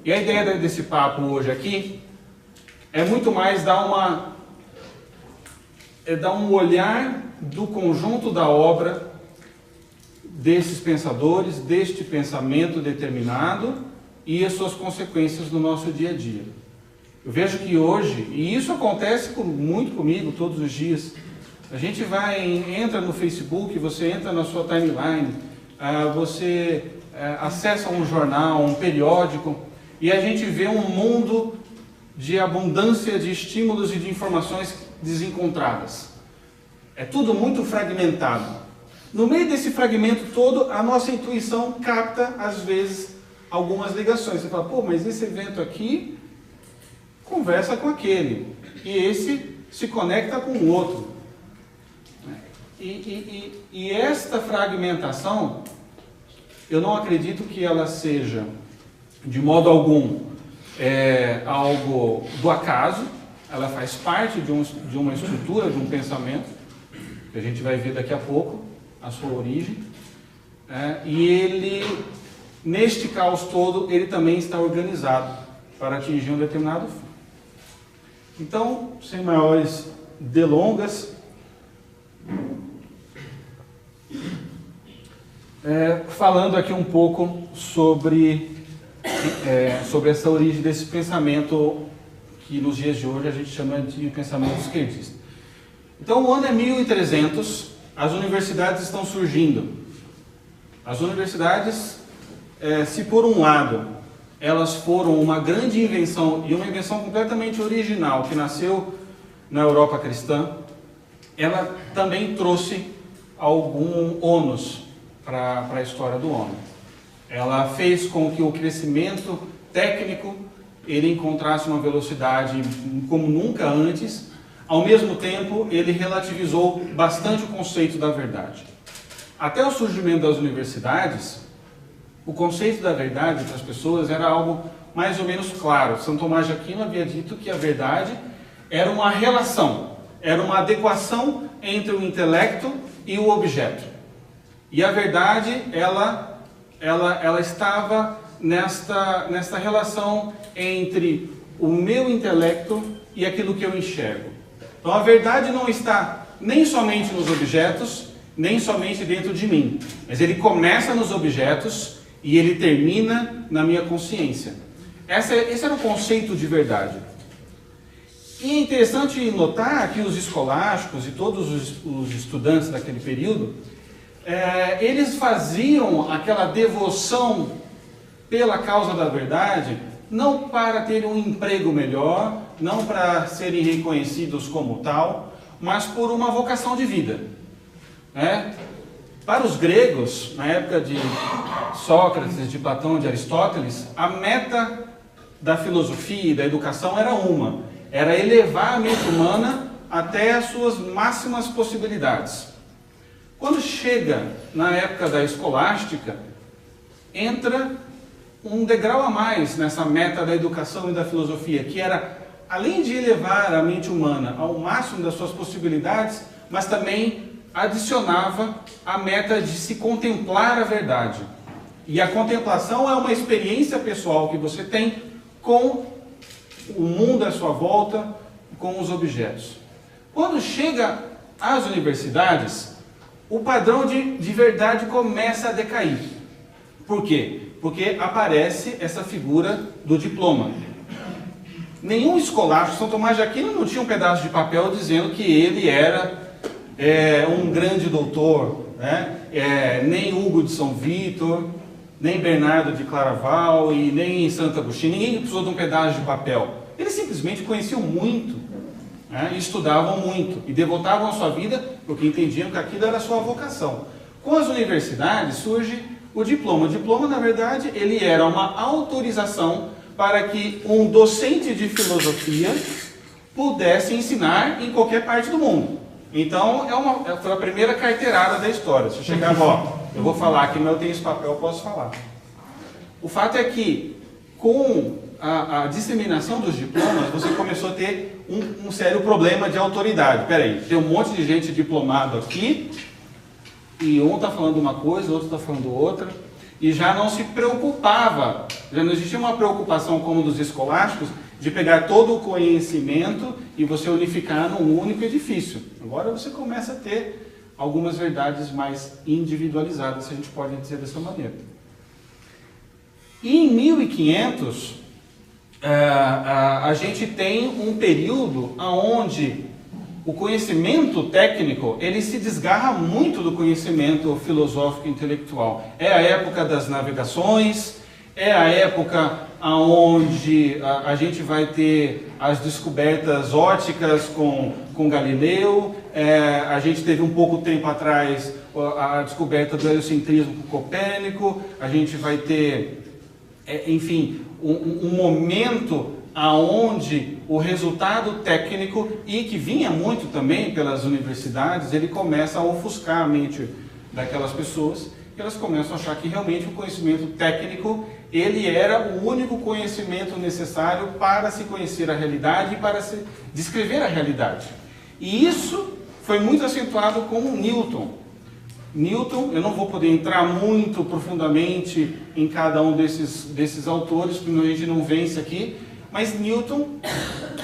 E a ideia desse papo hoje aqui é muito mais dar um olhar do conjunto da obra desses pensadores, deste pensamento determinado e as suas consequências no nosso dia a dia. Eu vejo que hoje, e isso acontece muito comigo todos os dias, a gente entra no Facebook, você entra na sua timeline, você acessa um jornal, um periódico, e a gente vê um mundo de abundância de estímulos e de informações desencontradas. É tudo muito fragmentado. No meio desse fragmento todo, a nossa intuição capta, às vezes, algumas ligações. Você fala, pô, mas esse evento aqui conversa com aquele, e esse se conecta com o outro. E esta fragmentação, eu não acredito que ela seja, de modo algum, algo do acaso. Ela faz parte de uma estrutura, de um pensamento, que a gente vai ver daqui a pouco, a sua origem. E ele, neste caos todo, ele também está organizado para atingir um determinado fim. Então, sem maiores delongas, falando aqui um pouco sobre essa origem desse pensamento que nos dias de hoje a gente chama de pensamento esquerdista. Então o ano é 1300, as universidades estão surgindo. As universidades, se por um lado elas foram uma grande invenção, e uma invenção completamente original, que nasceu na Europa cristã, ela também trouxe algum ônus para a história do homem. Ela fez com que o crescimento técnico ele encontrasse uma velocidade como nunca antes. Ao mesmo tempo, ele relativizou bastante o conceito da verdade. Até o surgimento das universidades, o conceito da verdade para as pessoas era algo mais ou menos claro. São Tomás de Aquino havia dito que a verdade era uma relação, era uma adequação entre o intelecto e o objeto. E a verdade, ela estava nesta relação entre o meu intelecto e aquilo que eu enxergo. Então a verdade não está nem somente nos objetos, nem somente dentro de mim, mas ele começa nos objetos e ele termina na minha consciência. Esse era o conceito de verdade. E é interessante notar que os escolásticos e todos os estudantes daquele período, eles faziam aquela devoção pela causa da verdade, não para terem um emprego melhor, não para serem reconhecidos como tal, mas por uma vocação de vida. Para os gregos, na época de Sócrates, de Platão, de Aristóteles, a meta da filosofia e da educação era elevar a mente humana até as suas máximas possibilidades. Quando chega na época da escolástica, entra um degrau a mais nessa meta da educação e da filosofia, que era, além de elevar a mente humana ao máximo das suas possibilidades, mas também adicionava a meta de se contemplar a verdade. E a contemplação é uma experiência pessoal que você tem com o mundo à sua volta, com os objetos. Quando chega às universidades, o padrão de verdade começa a decair. Por quê? Porque aparece essa figura do diploma. Nenhum escolástico, São Tomás de Aquino não tinha um pedaço de papel dizendo que ele era um grande doutor, nem Hugo de São Vítor, nem Bernardo de Claraval e nem Santo Agostinho. Ninguém precisou de um pedaço de papel. Eles simplesmente conheciam muito, e estudavam muito e devotavam a sua vida porque entendiam que aquilo era a sua vocação. Com as universidades surge o diploma. O diploma, na verdade, ele era uma autorização para que um docente de filosofia pudesse ensinar em qualquer parte do mundo. Então, foi a primeira carteirada da história. Se eu chegava, eu vou falar aqui, mas eu tenho esse papel, eu posso falar. O fato é que, com a disseminação dos diplomas, você começou a ter um sério problema de autoridade. Peraí, tem um monte de gente diplomado aqui, e um está falando uma coisa, o outro está falando outra. e já não se preocupava, já não existia uma preocupação como dos escolásticos, de pegar todo o conhecimento e você unificar num único edifício. Agora você começa a ter algumas verdades mais individualizadas, se a gente pode dizer dessa maneira. E em 1500, a gente tem um período onde o conhecimento técnico ele se desgarra muito do conhecimento filosófico e intelectual. É a época das navegações, é a época onde a gente vai ter as descobertas ópticas com Galileu, a gente teve um pouco tempo atrás a descoberta do heliocentrismo com Copérnico, a gente vai ter, enfim, um momento aonde o resultado técnico, e que vinha muito também pelas universidades, ele começa a ofuscar a mente daquelas pessoas, e elas começam a achar que realmente o conhecimento técnico ele era o único conhecimento necessário para se conhecer a realidade e para se descrever a realidade. E isso foi muito acentuado com Newton. Newton, eu não vou poder entrar muito profundamente em cada um desses autores, porque a gente não vence aqui, mas Newton,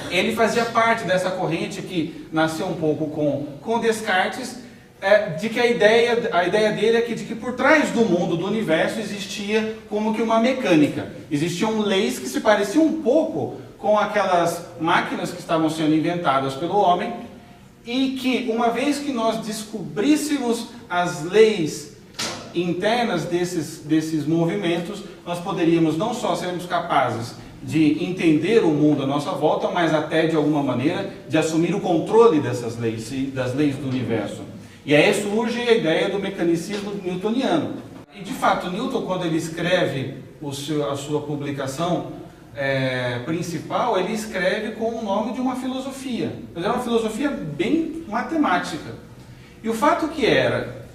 ele fazia parte dessa corrente que nasceu um pouco com Descartes, de que a ideia dele é de que por trás do mundo, do universo, existia como que uma mecânica. Existiam leis que se pareciam um pouco com aquelas máquinas que estavam sendo inventadas pelo homem, e que uma vez que nós descobríssemos as leis internas desses movimentos, nós poderíamos não só sermos capazes de entender o mundo à nossa volta, mas até de alguma maneira de assumir o controle dessas leis, das leis do universo. E aí surge a ideia do mecanicismo newtoniano. E de fato, Newton, quando ele escreve a sua publicação principal, ele escreve com o nome de uma filosofia. Mas era uma filosofia bem matemática. E o fato que era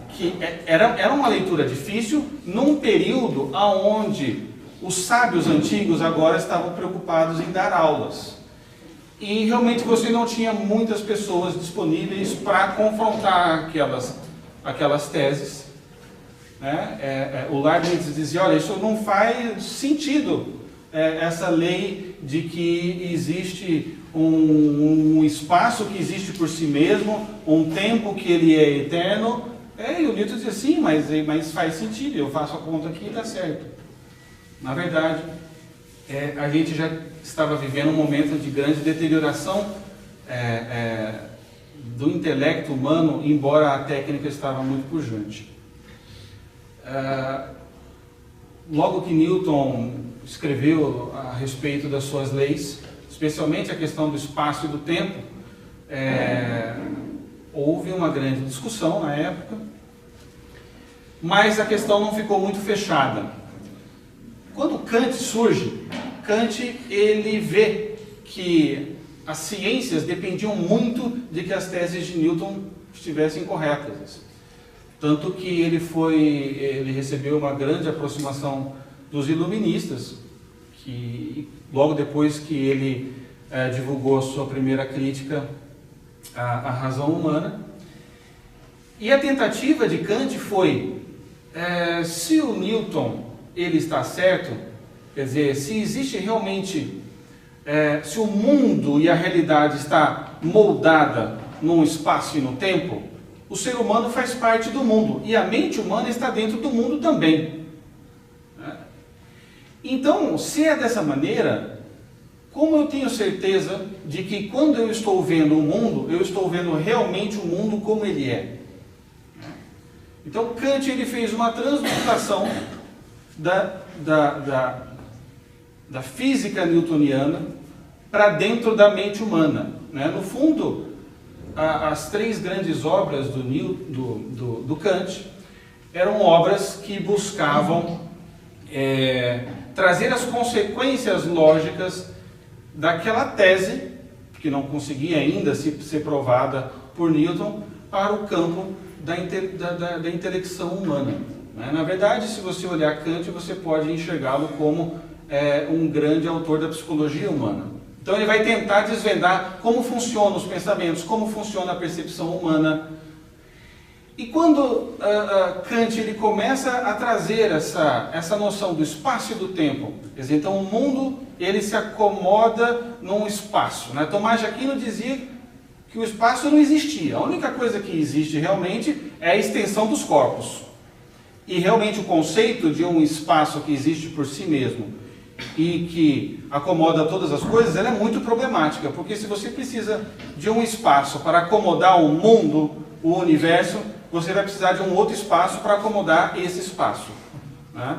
uma leitura difícil num período onde os sábios antigos agora estavam preocupados em dar aulas. E realmente você não tinha muitas pessoas disponíveis para confrontar aquelas teses. Né? O Leibniz dizia, olha, isso não faz sentido, essa lei de que existe um espaço que existe por si mesmo, um tempo que ele é eterno. E o Newton dizia, sim, mas faz sentido, eu faço a conta aqui e dá certo. Na verdade, a gente já estava vivendo um momento de grande deterioração do intelecto humano, embora a técnica estava muito pujante. Logo que Newton escreveu a respeito das suas leis, especialmente a questão do espaço e do tempo, houve uma grande discussão na época, mas a questão não ficou muito fechada. Quando Kant surge, Kant ele vê que as ciências dependiam muito de que as teses de Newton estivessem corretas. Tanto que ele recebeu uma grande aproximação dos iluministas, que logo depois que ele divulgou a sua primeira crítica à razão humana. E a tentativa de Kant foi, se o Newton ele está certo, quer dizer, se existe realmente, se o mundo e a realidade está moldada num espaço e no tempo, o ser humano faz parte do mundo, e a mente humana está dentro do mundo também. Então, se é dessa maneira, como eu tenho certeza de que quando eu estou vendo o mundo, eu estou vendo realmente o mundo como ele é? Então, Kant ele fez uma transmutação da física newtoniana para dentro da mente humana. Né? No fundo, as três grandes obras do Kant eram obras que buscavam trazer as consequências lógicas daquela tese, que não conseguia ainda ser provada por Newton, para o campo da intelecção humana. Na verdade, se você olhar Kant, você pode enxergá-lo como um grande autor da psicologia humana. Então ele vai tentar desvendar como funcionam os pensamentos, como funciona a percepção humana. E quando Kant ele começa a trazer essa noção do espaço e do tempo, quer dizer, então o mundo ele se acomoda num espaço, né? Tomás de Aquino dizia que o espaço não existia, a única coisa que existe realmente é a extensão dos corpos. E realmente o conceito de um espaço que existe por si mesmo e que acomoda todas as coisas, ela é muito problemática, porque se você precisa de um espaço para acomodar o mundo, o universo, você vai precisar de um outro espaço para acomodar esse espaço, né?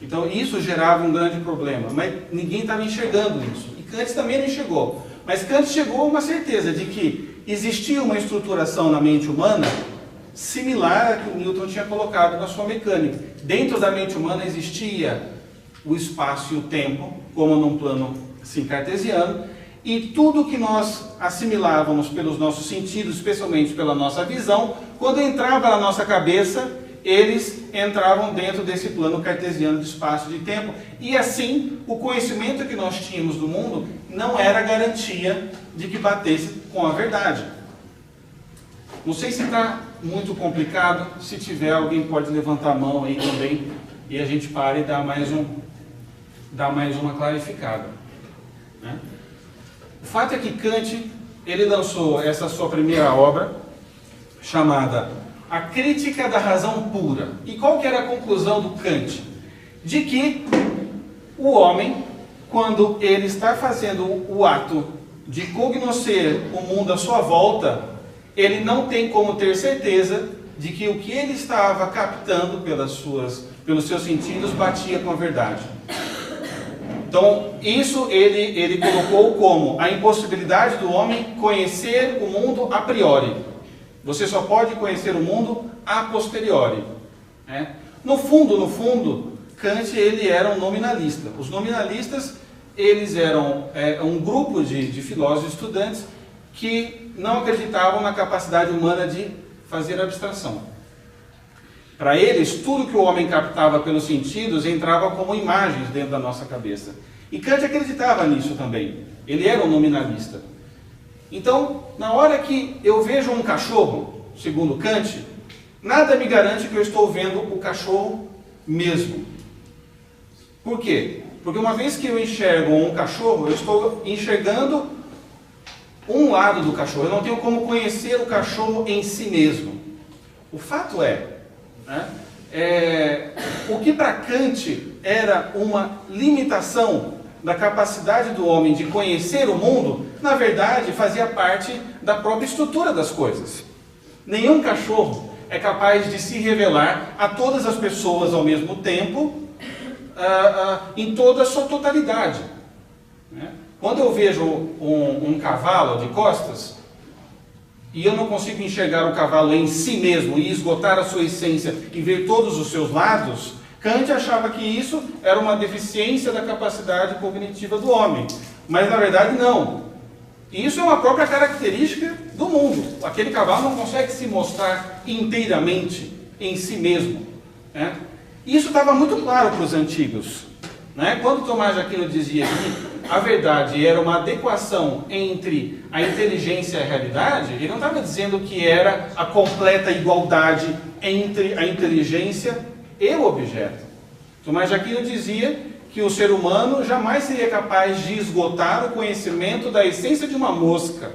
Então isso gerava um grande problema, mas ninguém estava enxergando isso. E Kant também não enxergou. Mas Kant chegou a uma certeza de que existia uma estruturação na mente humana similar à que o Newton tinha colocado na sua mecânica. Dentro da mente humana existia o espaço e o tempo, como num plano assim, cartesiano, e tudo que nós assimilávamos pelos nossos sentidos, especialmente pela nossa visão, quando entrava na nossa cabeça, eles entravam dentro desse plano cartesiano de espaço e de tempo. E assim, o conhecimento que nós tínhamos do mundo não era garantia de que batesse com a verdade. Não sei se está muito complicado, se tiver alguém pode levantar a mão aí também e a gente para e dá mais uma clarificada, né? O fato é que Kant, ele lançou essa sua primeira obra, chamada A Crítica da Razão Pura. E qual que era a conclusão do Kant? De que o homem, quando ele está fazendo o ato de cognoscer o mundo à sua volta, ele não tem como ter certeza de que o que ele estava captando pelos seus sentidos batia com a verdade. Então, isso ele colocou como a impossibilidade do homem conhecer o mundo a priori. Você só pode conhecer o mundo a posteriori, né? No fundo, Kant ele era um nominalista. Os nominalistas, eles eram um grupo de filósofos estudantes que não acreditavam na capacidade humana de fazer abstração. Para eles, tudo que o homem captava pelos sentidos entrava como imagens dentro da nossa cabeça. E Kant acreditava nisso também. Ele era um nominalista. Então, na hora que eu vejo um cachorro, segundo Kant, nada me garante que eu estou vendo o cachorro mesmo. Por quê? Porque uma vez que eu enxergo um cachorro, eu estou enxergando um lado do cachorro. Eu não tenho como conhecer o cachorro em si mesmo. O fato é, o que para Kant era uma limitação da capacidade do homem de conhecer o mundo, na verdade fazia parte da própria estrutura das coisas. Nenhum cachorro é capaz de se revelar a todas as pessoas ao mesmo tempo, em toda a sua totalidade, né? Quando eu vejo um cavalo de costas, e eu não consigo enxergar o cavalo em si mesmo e esgotar a sua essência e ver todos os seus lados, Kant achava que isso era uma deficiência da capacidade cognitiva do homem. Mas na verdade não. Isso é uma própria característica do mundo. Aquele cavalo não consegue se mostrar inteiramente em si mesmo, né? Isso estava muito claro para os antigos, né? Quando Tomás de Aquino dizia que a verdade era uma adequação entre a inteligência e a realidade, ele não estava dizendo que era a completa igualdade entre a inteligência e o objeto. Tomás de Aquino dizia que o ser humano jamais seria capaz de esgotar o conhecimento da essência de uma mosca.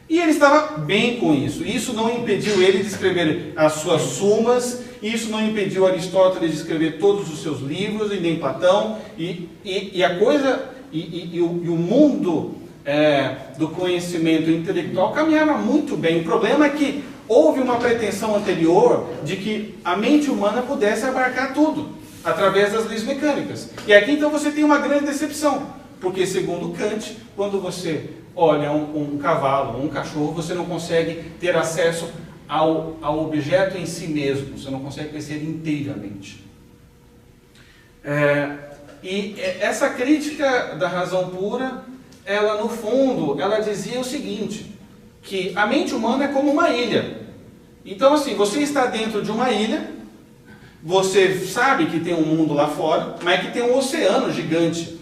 E ele estava bem com isso. Isso não impediu ele de escrever as suas sumas, isso não impediu Aristóteles de escrever todos os seus livros, e nem Platão, o mundo do conhecimento intelectual caminhava muito bem. O problema é que houve uma pretensão anterior de que a mente humana pudesse abarcar tudo, através das leis mecânicas. E aqui então você tem uma grande decepção, porque segundo Kant, quando você olha um cavalo, um cachorro, você não consegue ter acesso ao objeto em si mesmo, você não consegue conhecer inteiramente. E essa crítica da razão pura, ela no fundo, ela dizia o seguinte, que a mente humana é como uma ilha. Então assim, você está dentro de uma ilha, você sabe que tem um mundo lá fora, mas que tem um oceano gigante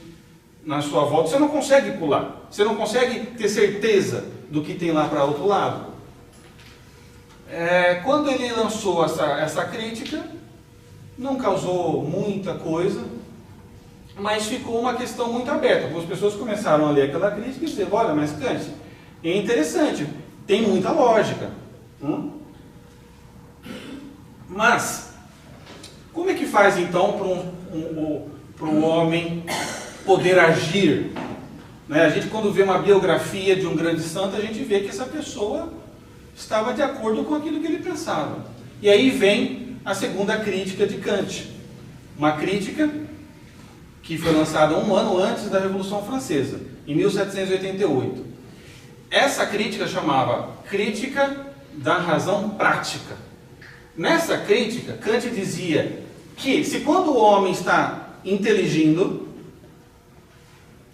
na sua volta, você não consegue pular, você não consegue ter certeza do que tem lá para outro lado. quando ele lançou essa crítica, não causou muita coisa, mas ficou uma questão muito aberta. Algumas pessoas começaram a ler aquela crítica e dizer, olha, mas Kant, é interessante, tem muita lógica. Mas, como é que faz então para um homem poder agir? A gente, quando vê uma biografia de um grande santo, a gente vê que essa pessoa estava de acordo com aquilo que ele pensava. E aí vem a segunda crítica de Kant. Uma crítica que foi lançada um ano antes da Revolução Francesa, em 1788. Essa crítica chamava Crítica da Razão Prática. Nessa crítica, Kant dizia que se quando o homem está inteligindo,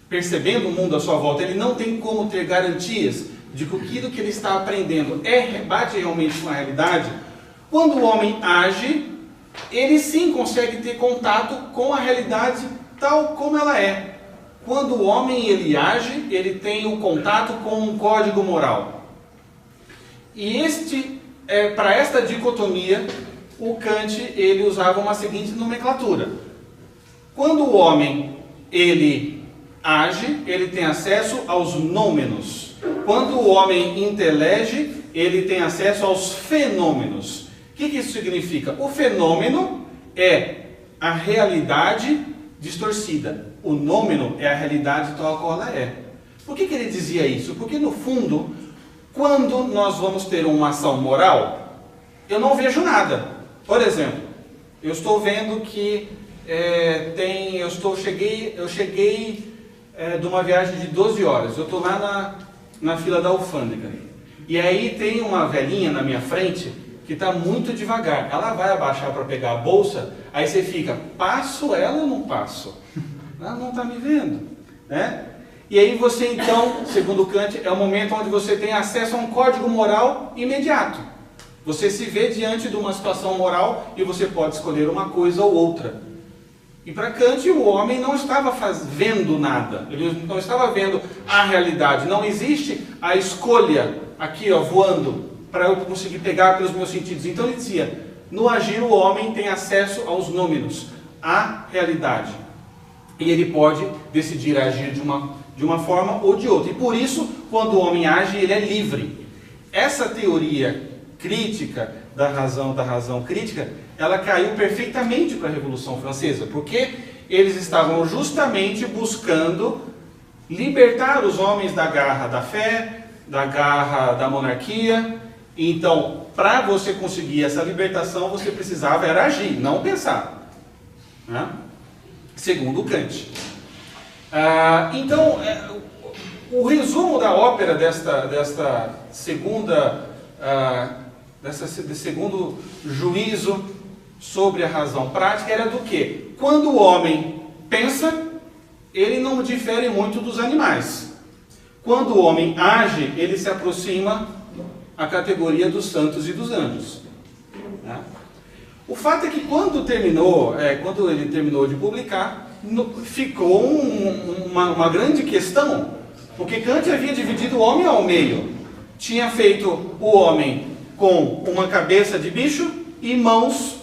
percebendo o mundo à sua volta, ele não tem como ter garantias de que aquilo que ele está aprendendo bate realmente com a realidade, quando o homem age, ele sim consegue ter contato com a realidade tal como ela é. Quando o homem ele age, ele tem o contato com um código moral. E para esta dicotomia, o Kant ele usava uma seguinte nomenclatura. Quando o homem ele age, ele tem acesso aos nômenos. Quando o homem intelege, ele tem acesso aos fenômenos. O que isso significa? O fenômeno é a realidade distorcida. O nômeno é a realidade tal qual ela é. Por que ele dizia isso? Porque no fundo, quando nós vamos ter uma ação moral, eu não vejo nada. Por exemplo, eu estou vendo que eu cheguei de uma viagem de 12 horas. Eu estou lá na fila da alfândega. E aí tem uma velhinha na minha frente que está muito devagar. Ela vai abaixar para pegar a bolsa, aí você fica, passo ela ou não passo? Ela não está me vendo, né? E aí você então, segundo Kant, é o momento onde você tem acesso a um código moral imediato. Você se vê diante de uma situação moral e você pode escolher uma coisa ou outra. E para Kant o homem não estava vendo nada, ele não estava vendo a realidade, não existe a escolha aqui voando para eu conseguir pegar pelos meus sentidos. Então ele dizia, no agir o homem tem acesso aos números, à realidade. E ele pode decidir agir de uma forma ou de outra. E por isso, quando o homem age, ele é livre. Essa teoria crítica da razão crítica, ela caiu perfeitamente para a Revolução Francesa, porque eles estavam justamente buscando libertar os homens da garra da fé, da garra da monarquia. Então, para você conseguir essa libertação, você precisava era agir, não pensar, né? Segundo Kant. Então, o resumo da ópera desta segunda, desse segundo juízo sobre a razão prática era do quê? Quando o homem pensa, ele não difere muito dos animais. Quando o homem age, ele se aproxima à categoria dos santos e dos anjos, né? O fato é que quando ele terminou de publicar, ficou uma grande questão, porque Kant havia dividido o homem ao meio. Tinha feito o homem com uma cabeça de bicho e mãos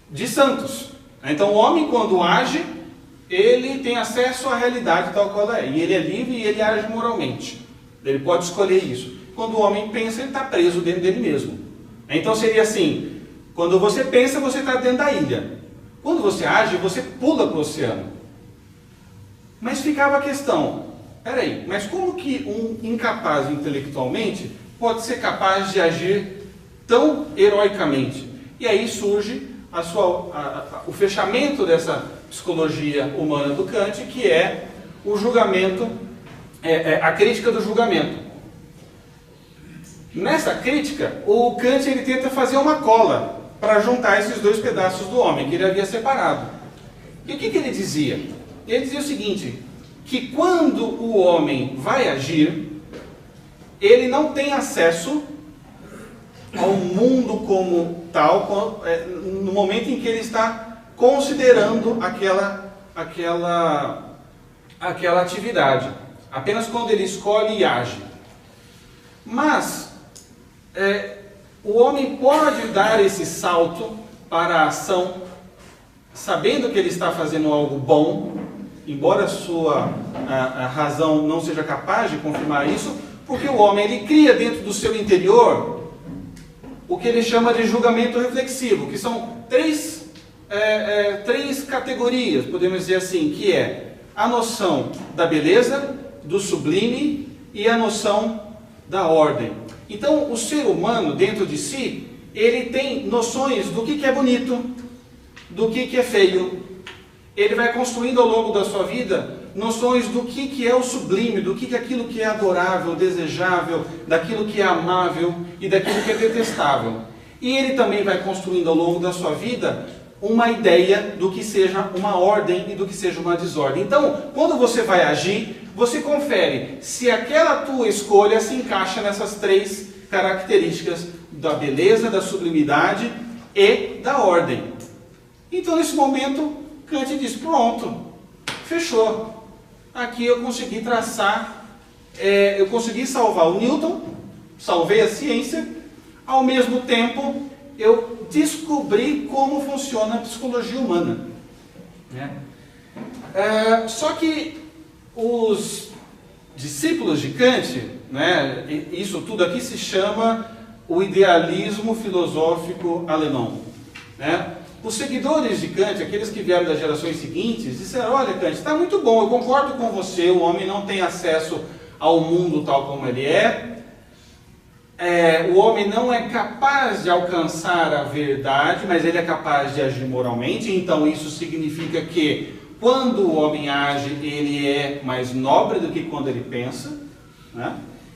de santos. Então o homem, quando age, ele tem acesso à realidade tal qual ela é. E ele é livre e ele age moralmente. Ele pode escolher isso. Quando o homem pensa, ele está preso dentro dele mesmo. Então seria assim, quando você pensa, você está dentro da ilha. Quando você age, você pula para o oceano. Mas ficava a questão, peraí, mas como que um incapaz intelectualmente pode ser capaz de agir tão heroicamente? E aí surge o fechamento dessa psicologia humana do Kant, que é o julgamento, a crítica do julgamento. Nessa crítica, o Kant ele tenta fazer uma cola para juntar esses dois pedaços do homem que ele havia separado. E o que ele dizia? Ele dizia o seguinte, que quando o homem vai agir, ele não tem acesso ao mundo como tal, no momento em que ele está considerando aquela atividade. Apenas quando ele escolhe e age. Mas, o homem pode dar esse salto para a ação, sabendo que ele está fazendo algo bom, embora a razão não seja capaz de confirmar isso, porque o homem ele cria dentro do seu interior o que ele chama de julgamento reflexivo, que são três categorias, podemos dizer assim, que é a noção da beleza, do sublime e a noção da ordem. Então, o ser humano, dentro de si, ele tem noções do que é bonito, do que é feio. Ele vai construindo ao longo da sua vida noções do que é o sublime, do que é aquilo que é adorável, desejável, daquilo que é amável e daquilo que é detestável. E ele também vai construindo ao longo da sua vida uma ideia do que seja uma ordem e do que seja uma desordem. Então, quando você vai agir, você confere se aquela tua escolha se encaixa nessas três características da beleza, da sublimidade e da ordem. Então, nesse momento, Kant diz, pronto, fechou. Aqui eu consegui traçar, eu consegui salvar o Newton, salvei a ciência, ao mesmo tempo eu descobri como funciona a psicologia humana. Só que os discípulos de Kant, isso tudo aqui se chama o idealismo filosófico alemão. Os seguidores de Kant, aqueles que vieram das gerações seguintes, disseram, olha Kant, está muito bom, eu concordo com você, o homem não tem acesso ao mundo tal como ele o homem não é capaz de alcançar a verdade, mas ele é capaz de agir moralmente, então isso significa que quando o homem age, ele é mais nobre do que quando ele pensa.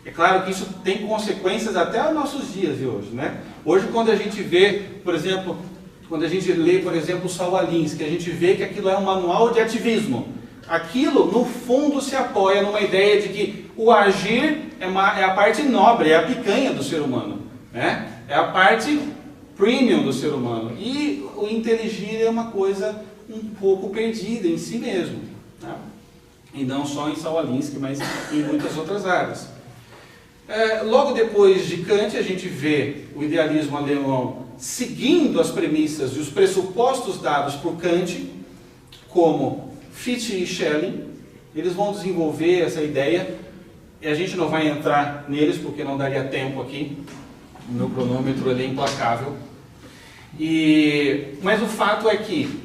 É claro que isso tem consequências até aos nossos dias de hoje. Hoje, quando a gente vê, por exemplo, quando a gente lê, por exemplo, o Saul Alinsky, a gente vê que aquilo é um manual de ativismo. Aquilo, no fundo, se apoia numa ideia de que o agir é a parte nobre, é a picanha do ser humano. É a parte premium do ser humano. E o inteligir é uma coisa um pouco perdida em si mesmo. E não só em Saul Alinsky, mas em muitas outras áreas. Logo depois de Kant, a gente vê o idealismo alemão seguindo as premissas e os pressupostos dados por Kant, como Fichte e Schelling. Eles vão desenvolver essa ideia, e a gente não vai entrar neles, porque não daria tempo aqui. O meu cronômetro ele é implacável. Mas o fato é que,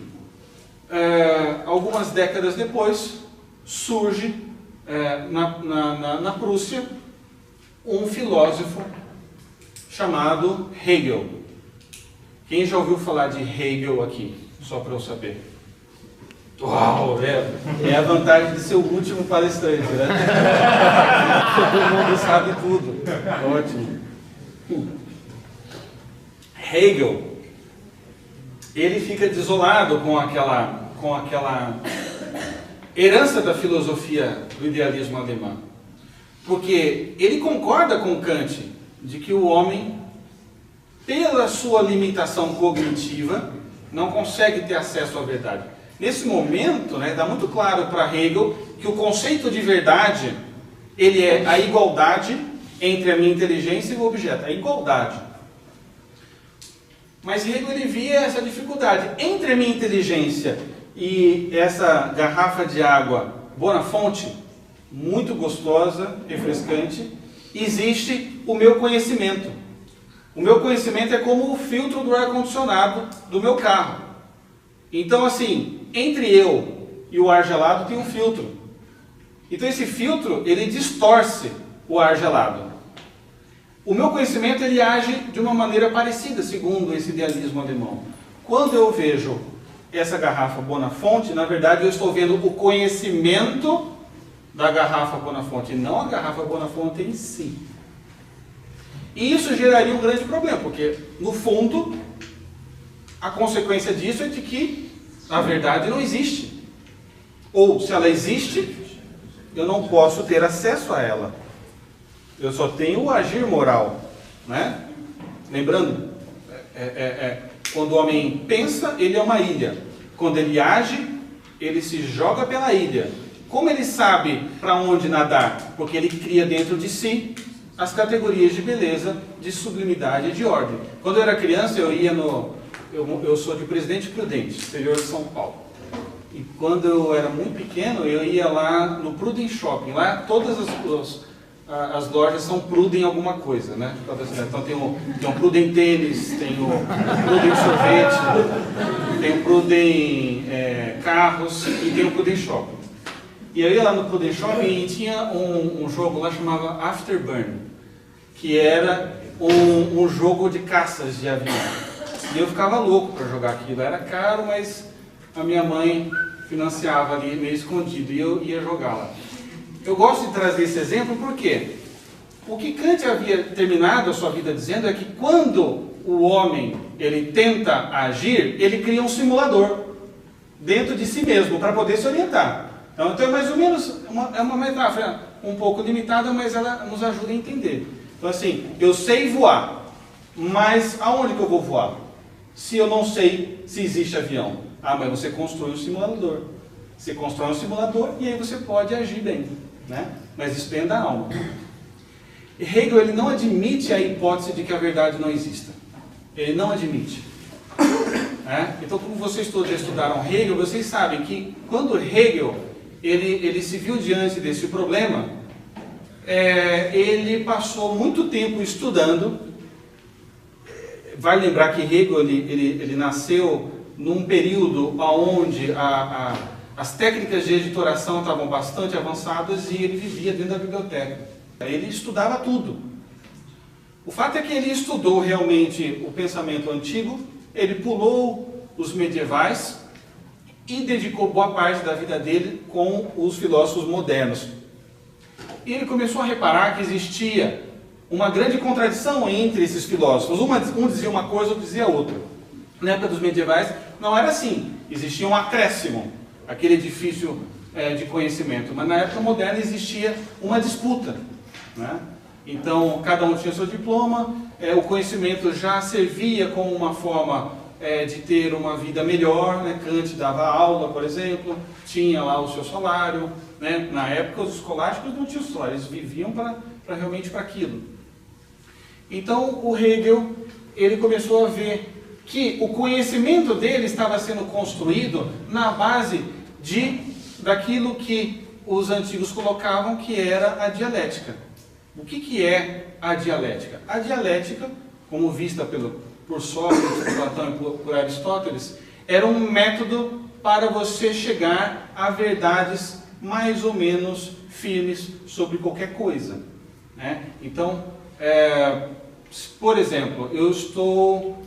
algumas décadas depois, surge na Prússia um filósofo chamado Hegel. Quem já ouviu falar de Hegel aqui? Só para eu saber. Uau, é a vantagem de ser o último palestrante, Todo mundo sabe tudo. Ótimo. Hegel, ele fica desolado com aquela herança da filosofia do idealismo alemão. Porque ele concorda com Kant de que o homem, pela sua limitação cognitiva, não consegue ter acesso à verdade. Nesse momento, está muito claro para Hegel que o conceito de verdade, ele é a igualdade entre a minha inteligência e o objeto, a igualdade. Mas Hegel ele via essa dificuldade. Entre a minha inteligência e essa garrafa de água Bonafonte, muito gostosa, refrescante, existe o meu conhecimento. O meu conhecimento é como o filtro do ar-condicionado do meu carro. Então, assim, entre eu e o ar gelado tem um filtro. Então, esse filtro, ele distorce o ar gelado. O meu conhecimento, ele age de uma maneira parecida, segundo esse idealismo alemão. Quando eu vejo essa garrafa Bonafonte, na verdade, eu estou vendo o conhecimento da garrafa Bonafonte, não a garrafa Bonafonte em si. E isso geraria um grande problema, porque, no fundo, a consequência disso é de que a verdade não existe. Ou, se ela existe, eu não posso ter acesso a ela. Eu só tenho o agir moral. Lembrando, quando o homem pensa, ele é uma ilha. Quando ele age, ele se joga pela ilha. Como ele sabe para onde nadar? Porque ele cria dentro de si as categorias de beleza, de sublimidade e de ordem. Quando eu era criança, eu ia eu sou de Presidente Prudente, interior de São Paulo. E quando eu era muito pequeno, eu ia lá no Pruden Shopping. Lá todas as lojas são Pruden alguma coisa, né? Então tem o Pruden Tênis, tem o Pruden Sorvete, tem o Pruden Carros e tem o Pruden Shopping. E eu ia lá no Pruden Shopping e tinha um jogo lá chamado Afterburn, que era um jogo de caças de avião. E eu ficava louco para jogar aquilo. Era caro, mas a minha mãe financiava ali meio escondido e eu ia jogar lá. Eu gosto de trazer esse exemplo porque o que Kant havia terminado a sua vida dizendo é que quando o homem ele tenta agir, ele cria um simulador dentro de si mesmo para poder se orientar. Então é mais ou menos uma metáfora um pouco limitada, mas ela nos ajuda a entender. Então assim, eu sei voar, mas aonde que eu vou voar? Se eu não sei se existe avião. Ah, mas você constrói um simulador. Você constrói um simulador e aí você pode agir bem, né? Mas isso vem da alma. E Hegel ele não admite a hipótese de que a verdade não exista. Ele não admite. Então, como vocês todos já estudaram Hegel, vocês sabem que quando Hegel ele se viu diante desse problema, ele passou muito tempo estudando. Vale lembrar que Hegel ele nasceu num período onde as técnicas de editoração estavam bastante avançadas e ele vivia dentro da biblioteca. Ele estudava tudo. O fato é que ele estudou realmente o pensamento antigo, ele pulou os medievais e dedicou boa parte da vida dele com os filósofos modernos. E ele começou a reparar que existia uma grande contradição entre esses filósofos. Um dizia uma coisa, outro dizia outra. Na época dos medievais não era assim. Existia um acréscimo, aquele edifício de conhecimento. Mas na época moderna existia uma disputa, né? Então cada um tinha seu diploma, o conhecimento já servia como uma forma de ter uma vida melhor, né? Kant dava aula, por exemplo, tinha lá o seu salário, né? Na época os escolásticos não tinham salário, eles viviam realmente para aquilo. Então o Hegel ele começou a ver que o conhecimento dele estava sendo construído na base daquilo que os antigos colocavam que era a dialética. O que é a dialética? A dialética, como vista por Sócrates, por Platão e por Aristóteles, era um método para você chegar a verdades mais ou menos firmes sobre qualquer coisa, né? Então, por exemplo, eu estou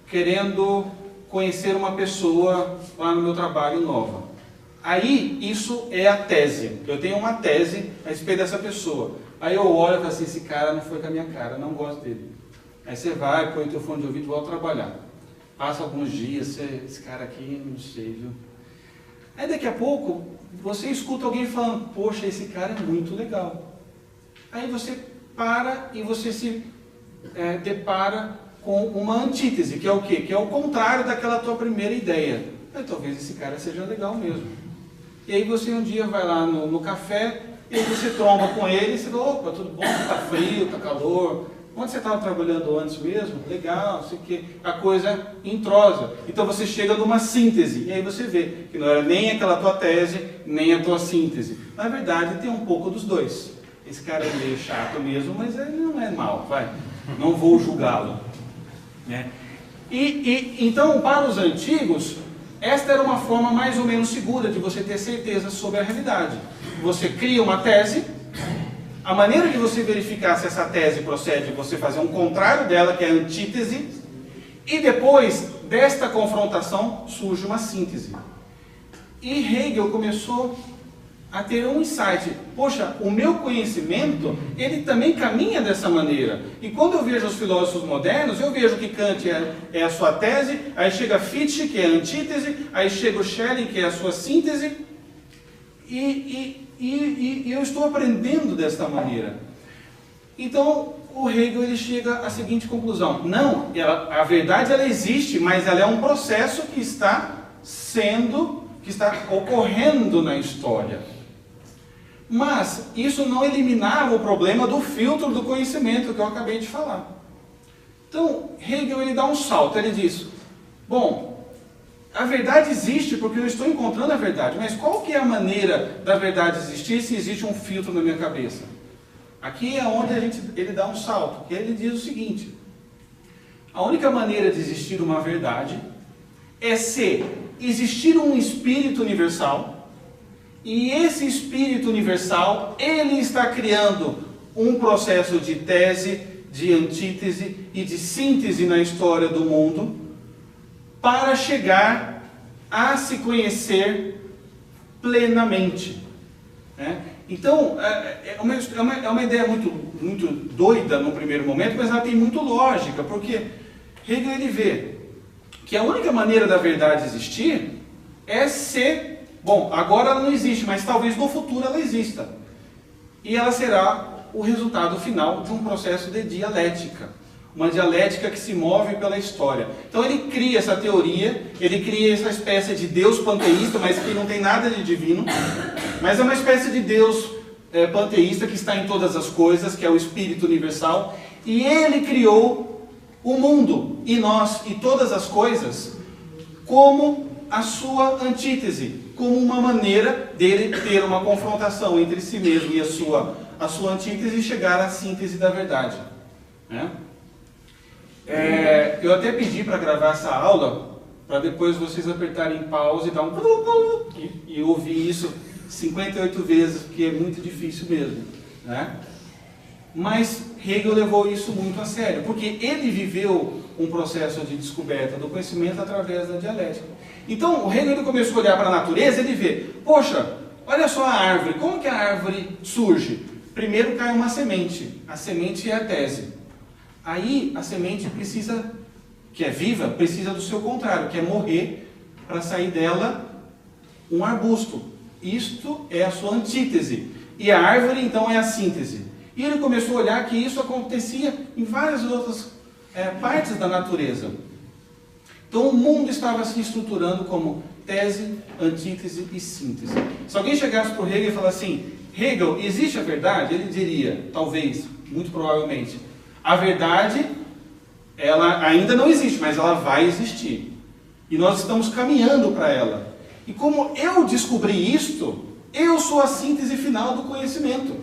querendo conhecer uma pessoa lá no meu trabalho nova. Aí, isso é a tese. Eu tenho uma tese a respeito dessa pessoa. Aí eu olho e falo assim, esse cara não foi com a minha cara, não gosto dele. Aí você vai, põe o teu fone de ouvido e volta a trabalhar. Passa alguns dias, esse cara aqui, não sei, viu? Aí daqui a pouco, você escuta alguém falando, poxa, esse cara é muito legal. Aí você para e você se depara com uma antítese, que é o quê? Que é o contrário daquela tua primeira ideia. Aí, talvez esse cara seja legal mesmo. E aí você um dia vai lá no café, e aí você tromba com ele, e você fala, opa, tudo bom, tá frio, tá calor, onde você estava trabalhando antes mesmo? Legal, não sei o quê. A coisa entrosa. Então você chega numa síntese, e aí você vê que não era nem aquela tua tese, nem a tua síntese. Na verdade, tem um pouco dos dois. Esse cara é meio chato mesmo, mas ele não é mal, vai. Não vou julgá-lo, né? Então, para os antigos, esta era uma forma mais ou menos segura de você ter certeza sobre a realidade. Você cria uma tese, a maneira de você verificar se essa tese procede é você fazer um contrário dela, que é a antítese, e depois desta confrontação surge uma síntese. E Hegel começou a ter um insight. Poxa, o meu conhecimento, ele também caminha dessa maneira. E quando eu vejo os filósofos modernos, eu vejo que Kant é a sua tese, aí chega Fichte, que é a antítese, aí chega o Schelling, que é a sua síntese, e eu estou aprendendo desta maneira. Então, o Hegel ele chega à seguinte conclusão. Não, a verdade ela existe, mas ela é um processo que está ocorrendo na história. Mas isso não eliminava o problema do filtro do conhecimento que eu acabei de falar. Então, Hegel ele dá um salto, ele diz, bom, a verdade existe porque eu estou encontrando a verdade, mas qual que é a maneira da verdade existir se existe um filtro na minha cabeça? Aqui é onde ele dá um salto, que ele diz o seguinte, a única maneira de existir uma verdade é se existir um espírito universal, e esse espírito universal, ele está criando um processo de tese, de antítese e de síntese na história do mundo, para chegar a se conhecer plenamente. Né? Então, é uma ideia muito doida no primeiro momento, mas ela tem muito lógica, porque Hegel ele vê que a única maneira da verdade existir é ser, bom, agora ela não existe, mas talvez no futuro ela exista. E ela será o resultado final de um processo de dialética. Uma dialética que se move pela história. Então ele cria essa teoria, ele cria essa espécie de Deus panteísta, mas que não tem nada de divino, mas é uma espécie de Deus panteísta que está em todas as coisas, que é o Espírito Universal, e ele criou o mundo, e nós, e todas as coisas, como a sua antítese, como uma maneira dele ter uma confrontação entre si mesmo e a sua antítese e chegar à síntese da verdade. Né? Eu até pedi para gravar essa aula, para depois vocês apertarem pause e dar um e ouvir isso 58 vezes, porque é muito difícil mesmo. Né? Mas Hegel levou isso muito a sério, porque ele viveu um processo de descoberta do conhecimento através da dialética. Então, o Hegel ele começou a olhar para a natureza e ele vê, poxa, olha só a árvore, como que a árvore surge? Primeiro cai uma semente, a semente é a tese. Aí a semente precisa, que é viva, precisa do seu contrário, que é morrer para sair dela um arbusto. Isto é a sua antítese. E a árvore então é a síntese. E ele começou a olhar que isso acontecia em várias outras partes da natureza. Então o mundo estava se estruturando como tese, antítese e síntese. Se alguém chegasse para o Hegel e falasse assim, Hegel, existe a verdade? Ele diria, talvez, muito provavelmente, a verdade, ela ainda não existe, mas ela vai existir. E nós estamos caminhando para ela. E como eu descobri isto, eu sou a síntese final do conhecimento.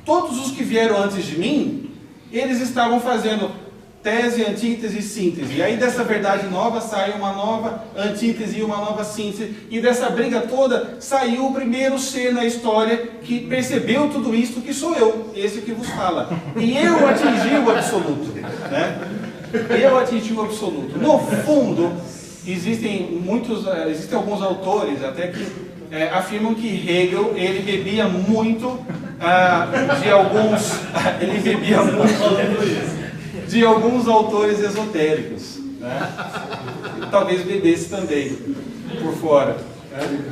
Todos os que vieram antes de mim, eles estavam fazendo tese, antítese e síntese. E aí dessa verdade nova sai uma nova antítese e uma nova síntese. E dessa briga toda saiu o primeiro ser na história que percebeu tudo isso, que sou eu, esse que vos fala. E eu atingi o absoluto. Né? Eu atingi o absoluto. No fundo, existem alguns autores até que afirmam que Hegel ele bebia muito de alguns autores esotéricos, né? Talvez bebesse também por fora, né?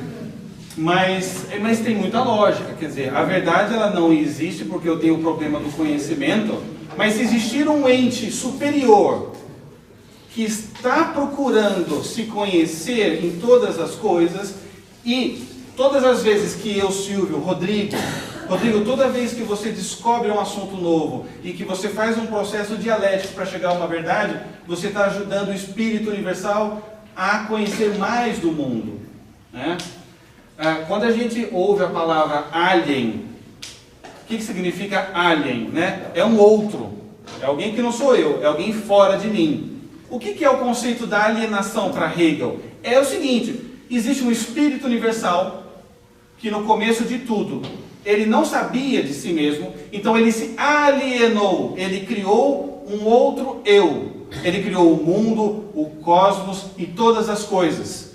Mas tem muita lógica, quer dizer, a verdade ela não existe porque eu tenho o problema do conhecimento, mas se existir um ente superior que está procurando se conhecer em todas as coisas, e todas as vezes que eu, Silvio, Rodrigo, toda vez que você descobre um assunto novo e que você faz um processo dialético para chegar a uma verdade, você está ajudando o Espírito Universal a conhecer mais do mundo. Né? Quando a gente ouve a palavra alien, o que significa alien? Né? É um outro, é alguém que não sou eu, é alguém fora de mim. O que é o conceito da alienação para Hegel? É o seguinte, existe um Espírito Universal que no começo de tudo, ele não sabia de si mesmo, então ele se alienou, ele criou um outro eu. Ele criou o mundo, o cosmos e todas as coisas.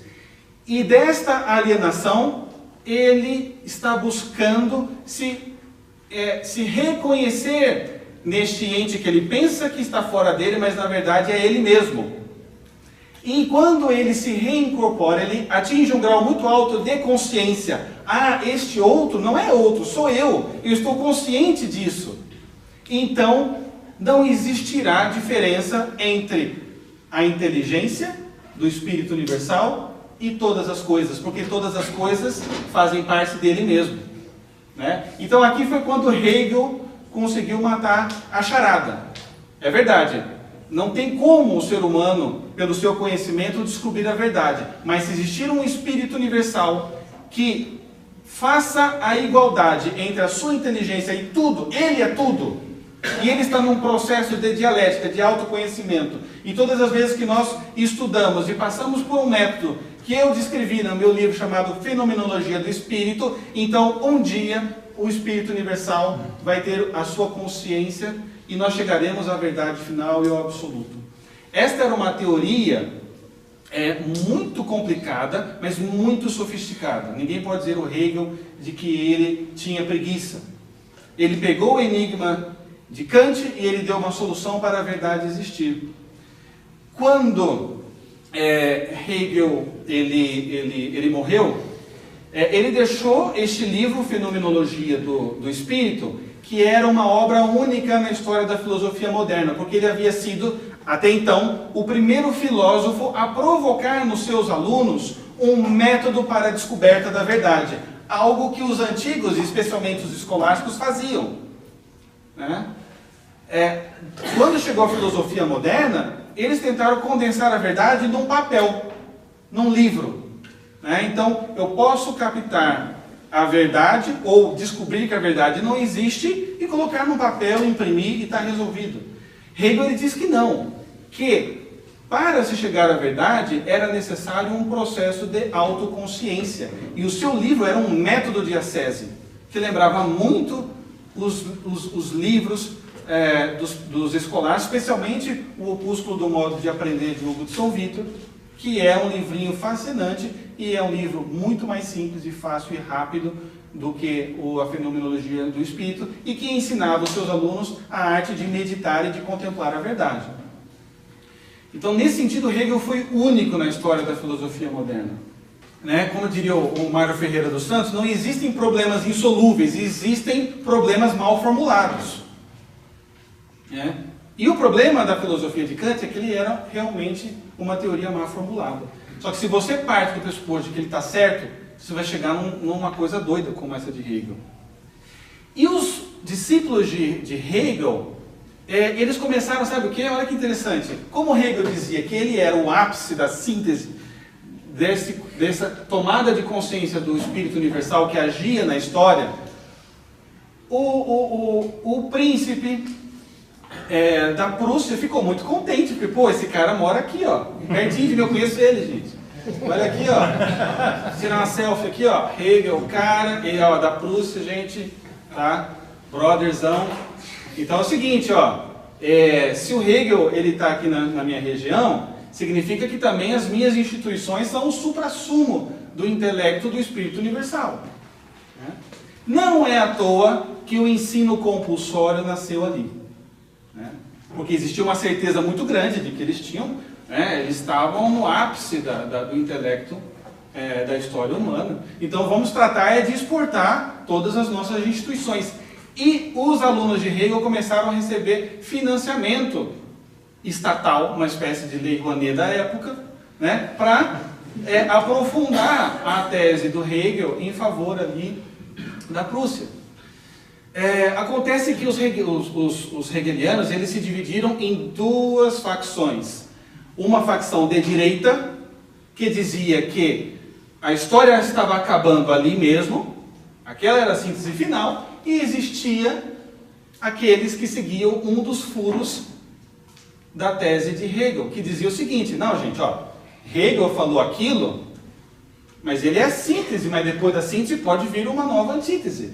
E desta alienação, ele está buscando se reconhecer neste ente que ele pensa que está fora dele, mas na verdade é ele mesmo. E quando ele se reincorpora, ele atinge um grau muito alto de consciência. Ah, este outro não é outro, sou eu estou consciente disso. Então, não existirá diferença entre a inteligência do Espírito Universal e todas as coisas, porque todas as coisas fazem parte dele mesmo. né? Então aqui foi quando Hegel conseguiu matar a charada. É verdade, não tem como o ser humano, pelo seu conhecimento, descobrir a verdade. Mas se existir um espírito universal que faça a igualdade entre a sua inteligência e tudo, ele é tudo, e ele está num processo de dialética, de autoconhecimento. E todas as vezes que nós estudamos e passamos por um método que eu descrevi no meu livro chamado Fenomenologia do Espírito, então um dia o Espírito Universal vai ter a sua consciência e nós chegaremos à verdade final e ao absoluto. Esta era uma teoria muito complicada, mas muito sofisticada. Ninguém pode dizer o Hegel de que ele tinha preguiça. Ele pegou o enigma de Kant e ele deu uma solução para a verdade existir. Quando Hegel ele morreu, ele deixou este livro, Fenomenologia do Espírito, que era uma obra única na história da filosofia moderna, porque ele havia sido, até então, o primeiro filósofo a provocar nos seus alunos um método para a descoberta da verdade, algo que os antigos, especialmente os escolásticos, faziam, né? Quando chegou a filosofia moderna, eles tentaram condensar a verdade num papel, num livro, né? Então, eu posso captar a verdade, ou descobrir que a verdade não existe, e colocar num papel, imprimir e está resolvido. Hegel ele diz que não, que para se chegar à verdade era necessário um processo de autoconsciência. E o seu livro era um método de ascese, que lembrava muito os livros dos escolares, especialmente o Opúsculo do Modo de Aprender de Hugo de São Vítor, que é um livrinho fascinante e é um livro muito mais simples e fácil e rápido do que a Fenomenologia do Espírito, e que ensinava os seus alunos a arte de meditar e de contemplar a verdade. Então, nesse sentido, Hegel foi único na história da filosofia moderna, né? Como diria o Mário Ferreira dos Santos, não existem problemas insolúveis, existem problemas mal formulados, né? E o problema da filosofia de Kant é que ele era realmente uma teoria mal formulada. Só que se você parte do pressuposto de que ele está certo, você vai chegar numa coisa doida como essa de Hegel. E os discípulos de Hegel, eles começaram, sabe o quê? Olha que interessante. Como Hegel dizia que ele era o ápice da síntese dessa tomada de consciência do Espírito Universal que agia na história, o príncipe da Prússia ficou muito contente, porque, pô, esse cara mora aqui, ó, pertinho de mim, eu conheço ele, gente. Olha aqui, ó, tirar uma selfie aqui, ó, Hegel, o cara, e, ó, da Prússia, gente, tá, brotherzão. Então é o seguinte, ó, se o Hegel, ele tá aqui na minha região, significa que também as minhas instituições são o suprassumo do intelecto do Espírito Universal, né? Não é à toa que o ensino compulsório nasceu ali, né? Porque existia uma certeza muito grande de que eles tinham, né, eles estavam no ápice do intelecto da história humana. Então vamos tratar de exportar todas as nossas instituições. E os alunos de Hegel começaram a receber financiamento estatal, uma espécie de lei Rouanet da época, né, para aprofundar a tese do Hegel em favor ali da Prússia. Acontece que os hegelianos eles se dividiram em duas facções. Uma facção de direita, que dizia que a história estava acabando ali mesmo, aquela era a síntese final, e existia aqueles que seguiam um dos furos da tese de Hegel, que dizia o seguinte: não, gente, ó, Hegel falou aquilo, mas ele é a síntese, mas depois da síntese pode vir uma nova antítese.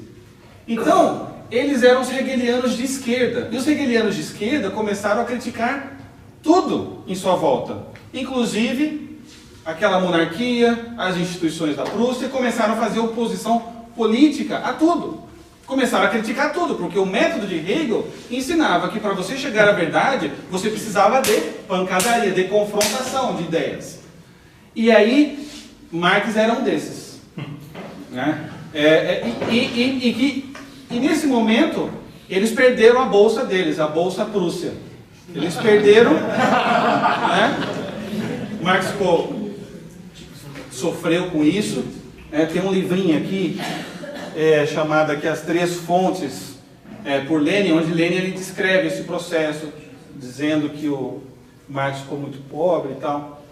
Então, eles eram os hegelianos de esquerda, e os hegelianos de esquerda começaram a criticar tudo em sua volta, inclusive aquela monarquia, as instituições da Prússia, começaram a fazer oposição política a tudo. Começaram a criticar tudo, porque o método de Hegel ensinava que para você chegar à verdade, você precisava de pancadaria, de confrontação de ideias. E aí, Marx era um desses, né? E nesse momento, eles perderam a bolsa deles, a Bolsa Prússia. Eles perderam, né? Marx sofreu com isso. Tem um livrinho aqui, chamada aqui As Três Fontes, por Lenin, onde Lenin ele descreve esse processo, dizendo que o Marx ficou muito pobre e tal.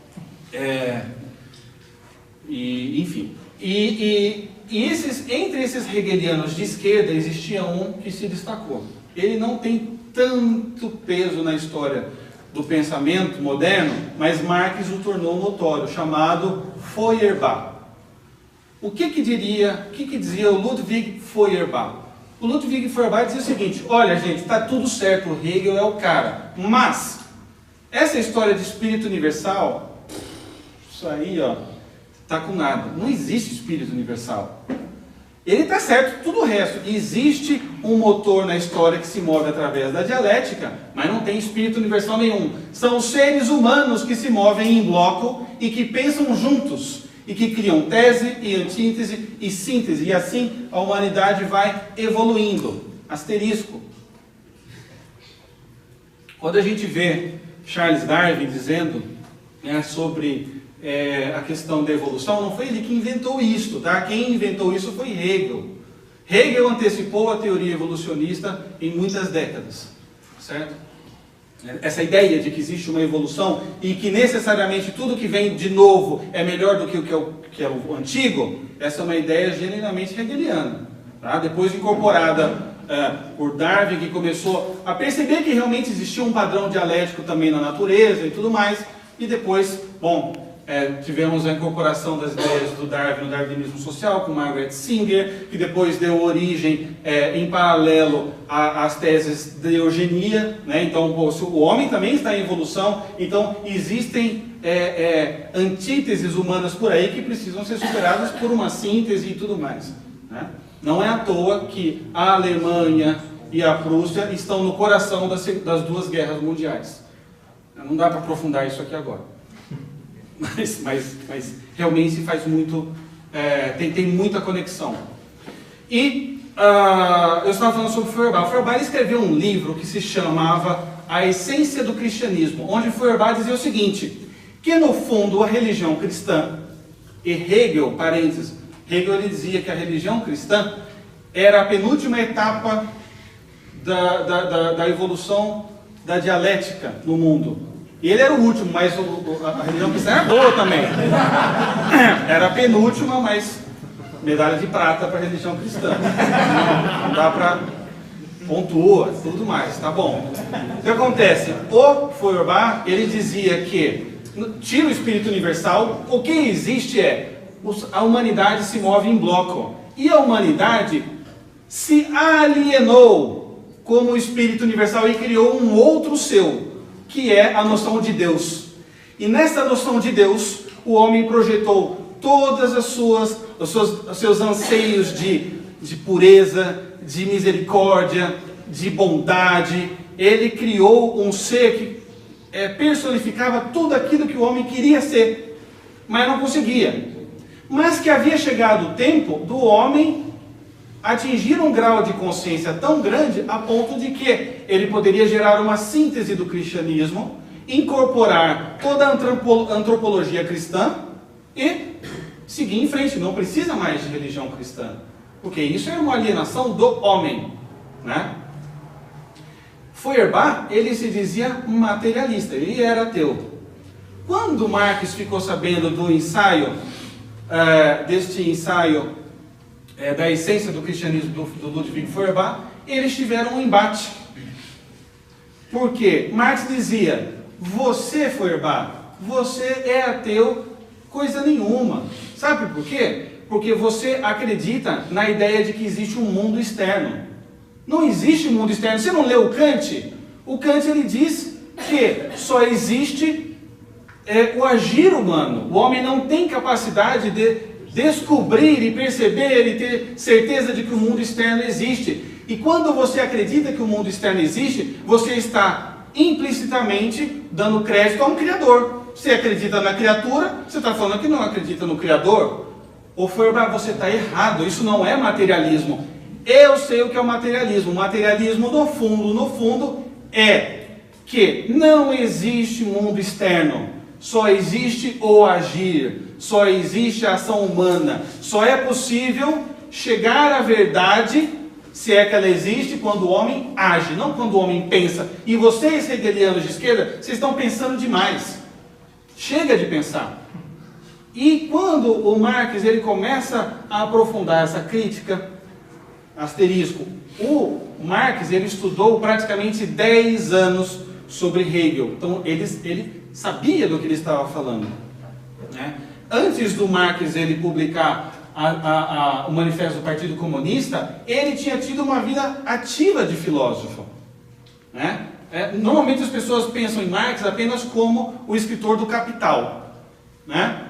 Enfim. Entre esses hegelianos de esquerda existia um que se destacou. Ele não tem tanto peso na história do pensamento moderno, mas Marx o tornou notório, chamado Feuerbach. O que dizia o Ludwig Feuerbach? O Ludwig Feuerbach dizia o seguinte: olha, gente, está tudo certo, o Hegel é o cara, mas essa história de espírito universal, isso aí, ó, tá com nada. Não existe espírito universal. Ele está certo, tudo o resto. Existe um motor na história que se move através da dialética, mas não tem espírito universal nenhum. São os seres humanos que se movem em bloco e que pensam juntos, e que criam tese e antítese e síntese, e assim a humanidade vai evoluindo. Asterisco. Quando a gente vê Charles Darwin dizendo sobre a questão da evolução, não foi ele que inventou isso, tá? Quem inventou isso foi Hegel. Hegel antecipou a teoria evolucionista em muitas décadas, certo? Essa ideia de que existe uma evolução e que necessariamente tudo que vem de novo é melhor do que que é o antigo, essa é uma ideia genuinamente hegeliana, tá? Depois incorporada por Darwin, que começou a perceber que realmente existia um padrão dialético também na natureza e tudo mais, e depois, tivemos a incorporação das ideias do Darwin no darwinismo social, com Margaret Singer, que depois deu origem, em paralelo, às teses de eugenia, né? Então, o homem também está em evolução, então existem antíteses humanas por aí que precisam ser superadas por uma síntese e tudo mais, né? Não é à toa que a Alemanha e a Prússia estão no coração das duas guerras mundiais. Não dá para aprofundar isso aqui agora. Mas realmente faz muito, tem muita conexão. E eu estava falando sobre Feuerbach. Feuerbach escreveu um livro que se chamava A Essência do Cristianismo, onde Feuerbach dizia o seguinte, que no fundo a religião cristã, e Hegel, parênteses, Hegel ele dizia que a religião cristã era a penúltima etapa da evolução da dialética no mundo. E ele era o último, mas a religião cristã era boa também. Era a penúltima, mas medalha de prata para a religião cristã. Não dá para pontua, tudo mais, tá bom. O que acontece? O Feuerbach, ele dizia que, tira o espírito universal, o que existe a humanidade se move em bloco. E a humanidade se alienou como espírito universal e criou um outro seu, que é a noção de Deus. E nessa noção de Deus, o homem projetou todas os seus anseios de pureza, de misericórdia, de bondade. Ele criou um ser que personificava tudo aquilo que o homem queria ser, mas não conseguia. Mas que havia chegado o tempo do homem atingir um grau de consciência tão grande a ponto de que ele poderia gerar uma síntese do cristianismo, incorporar toda a antropologia cristã e seguir em frente. Não precisa mais de religião cristã, porque isso é uma alienação do homem, né? Feuerbach, ele se dizia materialista, ele era ateu. Quando Marx ficou sabendo do ensaio, deste ensaio da essência do cristianismo do Ludwig Feuerbach, eles tiveram um embate. Porque Marx dizia, você, Feuerbach, você é ateu coisa nenhuma. Sabe por quê? Porque você acredita na ideia de que existe um mundo externo. Não existe mundo externo. Você não leu o Kant? O Kant ele diz que só existe o agir humano. O homem não tem capacidade de descobrir e perceber e ter certeza de que o mundo externo existe. E quando você acredita que o mundo externo existe, você está implicitamente dando crédito a um Criador. Você acredita na criatura, você está falando que não acredita no Criador. Ou Feuerbach, você está errado, isso não é materialismo. Eu sei o que é o materialismo. O materialismo, no fundo, é que não existe mundo externo. Só existe o agir, só existe a ação humana. Só é possível chegar à verdade, se é que ela existe, quando o homem age, não quando o homem pensa. E vocês, hegelianos de esquerda, vocês estão pensando demais. Chega de pensar. E quando o Marx ele começa a aprofundar essa crítica, asterisco, o Marx ele estudou praticamente 10 anos sobre Hegel. Então ele sabia do que ele estava falando, né? Antes do Marx ele publicar o Manifesto do Partido Comunista, ele tinha tido uma vida ativa de filósofo, né? Normalmente as pessoas pensam em Marx apenas como o escritor do Capital, né?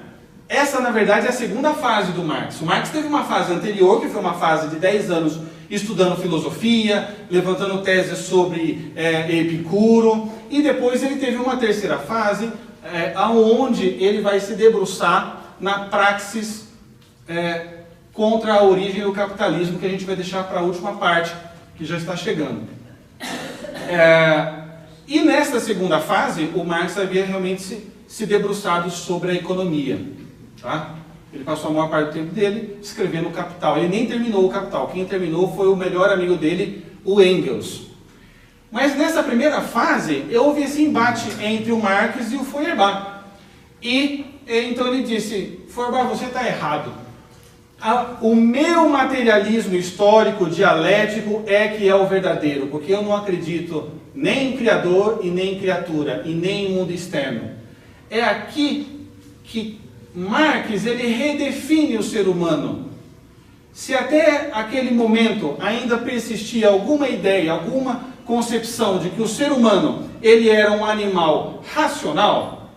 Essa, na verdade, é a segunda fase do Marx. O Marx teve uma fase anterior, que foi uma fase de 10 anos estudando filosofia, levantando teses sobre Epicuro, e depois ele teve uma terceira fase, onde ele vai se debruçar na praxis contra a origem do capitalismo, que a gente vai deixar para a última parte, que já está chegando. E nesta segunda fase, o Marx havia realmente se debruçado sobre a economia. Tá? Ele passou a maior parte do tempo dele escrevendo o Capital. Ele nem terminou o Capital. Quem terminou foi o melhor amigo dele, o Engels. Mas nessa primeira fase, houve esse embate entre o Marx e o Feuerbach. E então ele disse: Feuerbach, você está errado. O meu materialismo histórico, dialético, é que é o verdadeiro, porque eu não acredito nem em Criador e nem em criatura, e nem em mundo externo. É aqui que Marx ele redefine o ser humano. Se até aquele momento ainda persistia alguma ideia, alguma concepção de que o ser humano ele era um animal racional,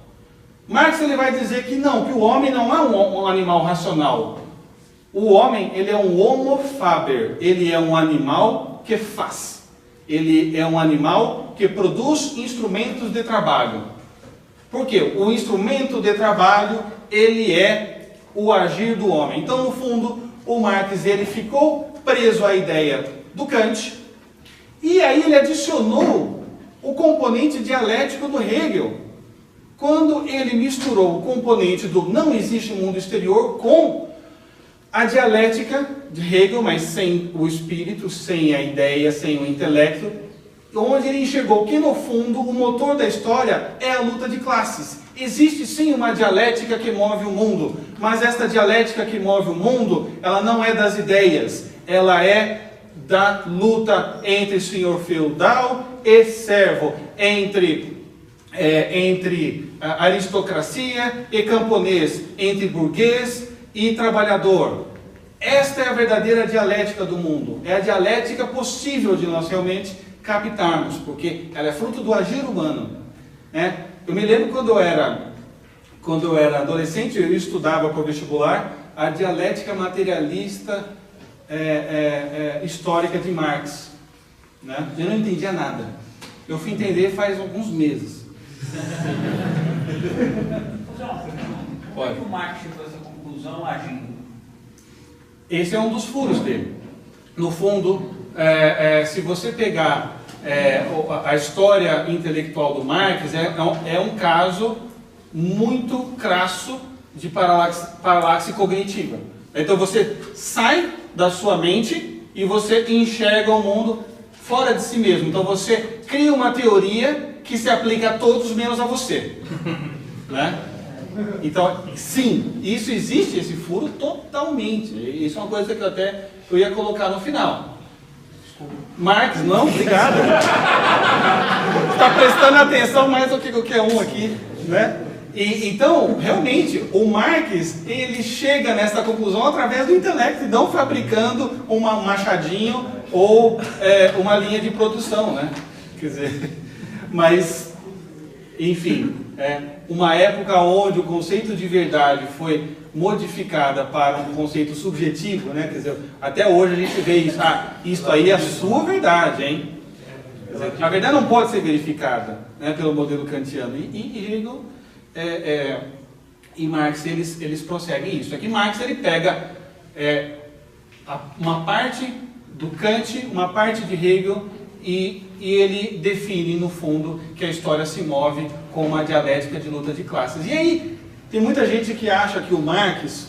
Marx ele vai dizer que não, que o homem não é um animal racional. O homem ele é um homo faber, ele é um animal que faz. Ele é um animal que produz instrumentos de trabalho. Por quê? O instrumento de trabalho ele é o agir do homem. Então, no fundo, o Marx ele ficou preso à ideia do Kant, e aí ele adicionou o componente dialético do Hegel, quando ele misturou o componente do não existe mundo exterior com a dialética de Hegel, mas sem o espírito, sem a ideia, sem o intelecto, onde ele enxergou que, no fundo, o motor da história é a luta de classes. Existe sim uma dialética que move o mundo, mas esta dialética que move o mundo, ela não é das ideias, ela é da luta entre senhor feudal e servo, entre aristocracia e camponês, entre burguês e trabalhador. Esta é a verdadeira dialética do mundo, é a dialética possível de nós realmente captarmos, porque ela é fruto do agir humano, né? Eu me lembro quando eu era adolescente, eu estudava para o vestibular a dialética materialista histórica de Marx, né? Eu não entendia nada. Eu fui entender faz alguns meses. Como é que o Marx chegou a essa conclusão agindo? Esse é um dos furos dele. No fundo, se você pegar a história intelectual do Marx, é um caso muito crasso de paralaxe cognitiva. Então você sai da sua mente e você enxerga o mundo fora de si mesmo. Então você cria uma teoria que se aplica a todos menos a você, né? Então, sim, isso existe, esse furo totalmente. Isso é uma coisa que eu ia colocar no final. Marx, não, obrigado. Está prestando atenção mais do que qualquer um aqui, né? Então, realmente, o Marx, ele chega nessa conclusão através do intelecto, e não fabricando um machadinho ou uma linha de produção, né? Quer dizer, mas, enfim, uma época onde o conceito de verdade foi modificada para um conceito subjetivo, né? Quer dizer, até hoje a gente vê isso, isso aí é a sua verdade, hein? Dizer, a verdade não pode ser verificada, né, pelo modelo kantiano. E Hegel e Marx, eles prosseguem isso. É que Marx ele pega uma parte do Kant, uma parte de Hegel, e ele define, no fundo, que a história se move com uma dialética de luta de classes. E aí, tem muita gente que acha que o Marx,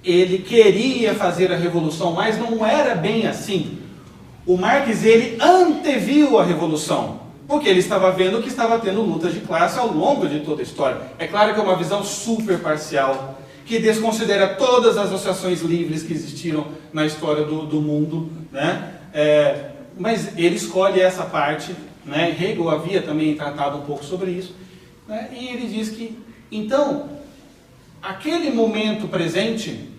ele queria fazer a revolução, mas não era bem assim. O Marx, ele anteviu a revolução, porque ele estava vendo que estava tendo lutas de classe ao longo de toda a história. É claro que é uma visão super parcial, que desconsidera todas as associações livres que existiram na história do mundo, né? Mas ele escolhe essa parte, né? Hegel havia também tratado um pouco sobre isso, né? E ele diz que, então, aquele momento presente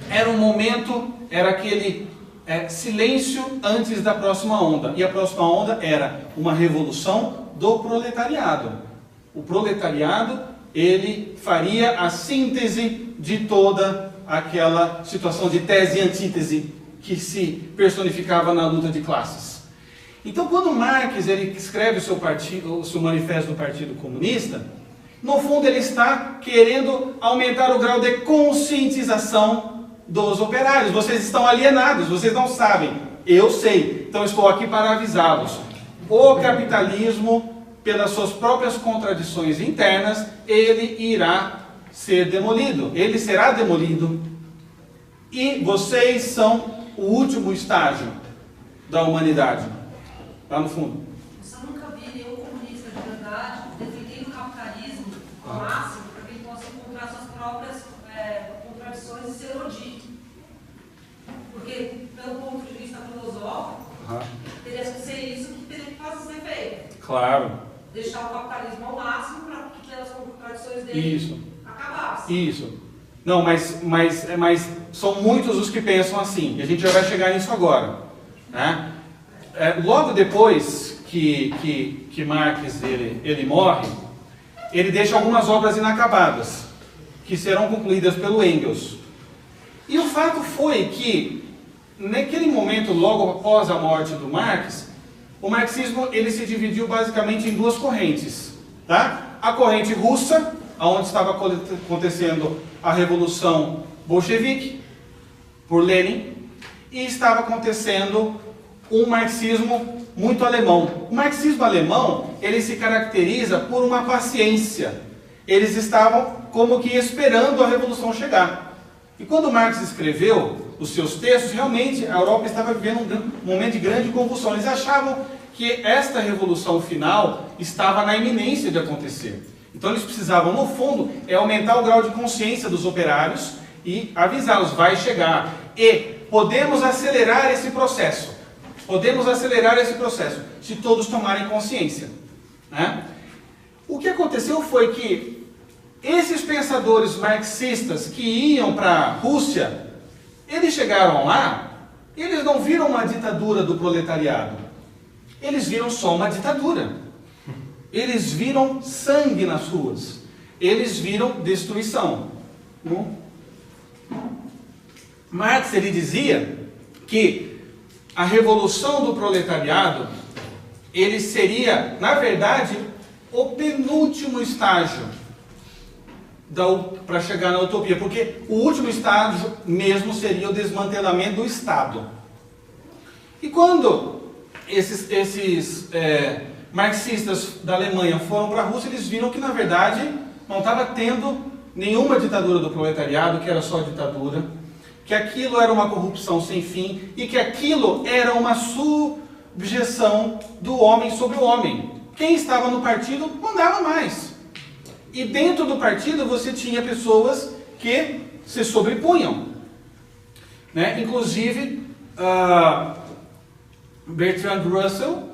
era aquele silêncio antes da próxima onda. E a próxima onda era uma revolução do proletariado. O proletariado, ele faria a síntese de toda aquela situação de tese e antítese que se personificava na luta de classes. Então, quando Marx ele escreve o seu manifesto do Partido Comunista, no fundo ele está querendo aumentar o grau de conscientização dos operários. Vocês estão alienados, vocês não sabem. Eu sei, então estou aqui para avisá-los. O capitalismo, pelas suas próprias contradições internas, ele irá ser demolido. Ele será demolido. E vocês são o último estágio da humanidade. Lá no fundo. Eu nunca vi nenhum comunista de verdade defendendo o capitalismo ao máximo para que ele possa encontrar suas próprias contradições e ser odito. Porque, pelo ponto de vista filosófico, teria que ser isso que teria que fazer ser feito. Claro. Deixar o capitalismo ao máximo para que aquelas contradições dele acabassem. Isso. Não, mas são muitos os que pensam assim. E a gente já vai chegar nisso agora, né? Logo depois que Marx ele morre, ele deixa algumas obras inacabadas, que serão concluídas pelo Engels. E o fato foi que, naquele momento, logo após a morte do Marx, o marxismo ele se dividiu basicamente em duas correntes. Tá? A corrente russa, onde estava acontecendo a Revolução Bolchevique, por Lenin, e estava acontecendo um marxismo muito alemão. O marxismo alemão, ele se caracteriza por uma paciência. Eles estavam como que esperando a revolução chegar. E quando Marx escreveu os seus textos, realmente a Europa estava vivendo um momento de grande convulsão. Eles achavam que esta revolução final estava na iminência de acontecer. Então eles precisavam, no fundo, aumentar o grau de consciência dos operários e avisá-los, vai chegar. E podemos acelerar esse processo. Podemos acelerar esse processo, se todos tomarem consciência, né? O que aconteceu foi que esses pensadores marxistas que iam para a Rússia, eles chegaram lá, eles não viram uma ditadura do proletariado. Eles viram só uma ditadura. Eles viram sangue nas ruas. Eles viram destruição. Marx ele dizia que a revolução do proletariado, ele seria, na verdade, o penúltimo estágio para chegar na utopia, porque o último estágio mesmo seria o desmantelamento do Estado. E quando esses marxistas da Alemanha foram para a Rússia, eles viram que, na verdade, não estava tendo nenhuma ditadura do proletariado, que era só ditadura, que aquilo era uma corrupção sem fim e que aquilo era uma subjeção do homem sobre o homem. Quem estava no partido mandava mais. E dentro do partido você tinha pessoas que se sobrepunham, né? Inclusive, Bertrand Russell,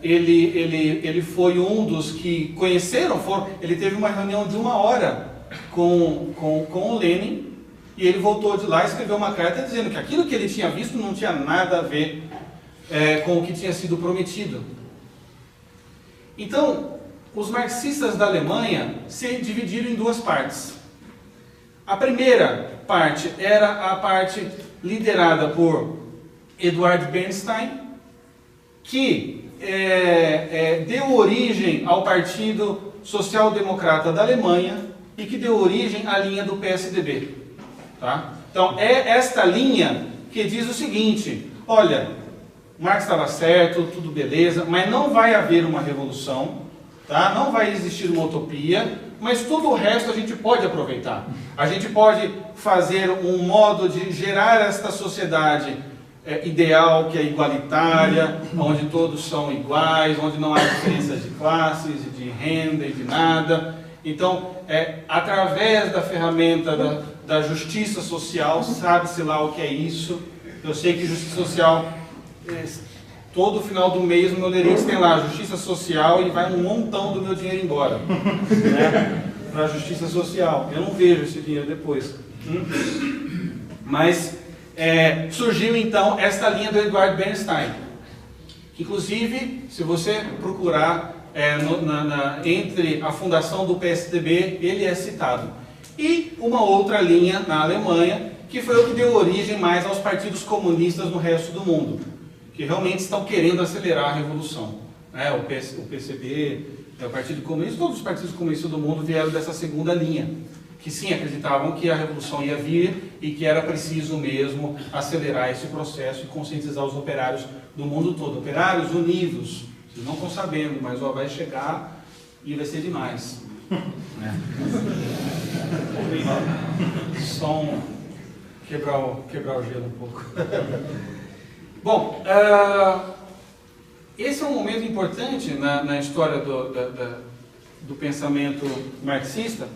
ele foi um dos que conheceram, ele teve uma reunião de 1 hora com o Lenin, e ele voltou de lá e escreveu uma carta dizendo que aquilo que ele tinha visto não tinha nada a ver com o que tinha sido prometido. Então, os marxistas da Alemanha se dividiram em duas partes. A primeira parte era a parte liderada por Eduard Bernstein, que deu origem ao Partido Social Democrata da Alemanha e que deu origem à linha do PSDB. Tá? Então, é esta linha que diz o seguinte: olha, Marx estava certo, tudo beleza, mas não vai haver uma revolução, tá? Não vai existir uma utopia, mas tudo o resto a gente pode aproveitar. A gente pode fazer um modo de gerar esta sociedade ideal, que é igualitária, onde todos são iguais, onde não há diferenças de classes, de renda e de nada. Então, através da ferramenta da justiça social, sabe-se lá o que é isso. Eu sei que justiça social, todo final do mês no meu Lerix tem lá justiça social e vai um montão do meu dinheiro embora, né? Para a justiça social. Eu não vejo esse dinheiro depois. Mas surgiu então esta linha do Edward Bernstein. Inclusive, se você procurar entre a fundação do PSDB, ele é citado. E uma outra linha na Alemanha, que foi o que deu origem mais aos partidos comunistas no resto do mundo, que realmente estão querendo acelerar a revolução. O PCB, o Partido Comunista, todos os partidos comunistas do mundo vieram dessa segunda linha, que sim, acreditavam que a revolução ia vir e que era preciso mesmo acelerar esse processo e conscientizar os operários do mundo todo. Operários unidos, vocês não estão sabendo, mas vai chegar e vai ser demais. Só quebrar o gelo um pouco. Bom, esse é um momento importante na história do pensamento marxista,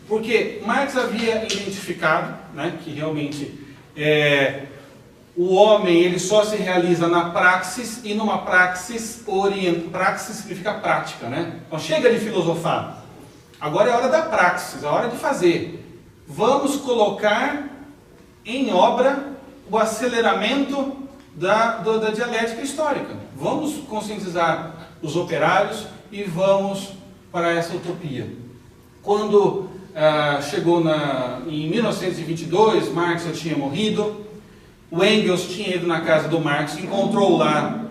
porque Marx havia identificado, né, que realmente o homem ele só se realiza na praxis, e numa praxis praxis significa prática, né? Então chega de filosofar, agora é a hora da praxis, é a hora de fazer. Vamos colocar em obra o aceleramento da dialética histórica. Vamos conscientizar os operários e vamos para essa utopia. Quando chegou em 1922, Marx já tinha morrido, o Engels tinha ido na casa do Marx, encontrou lá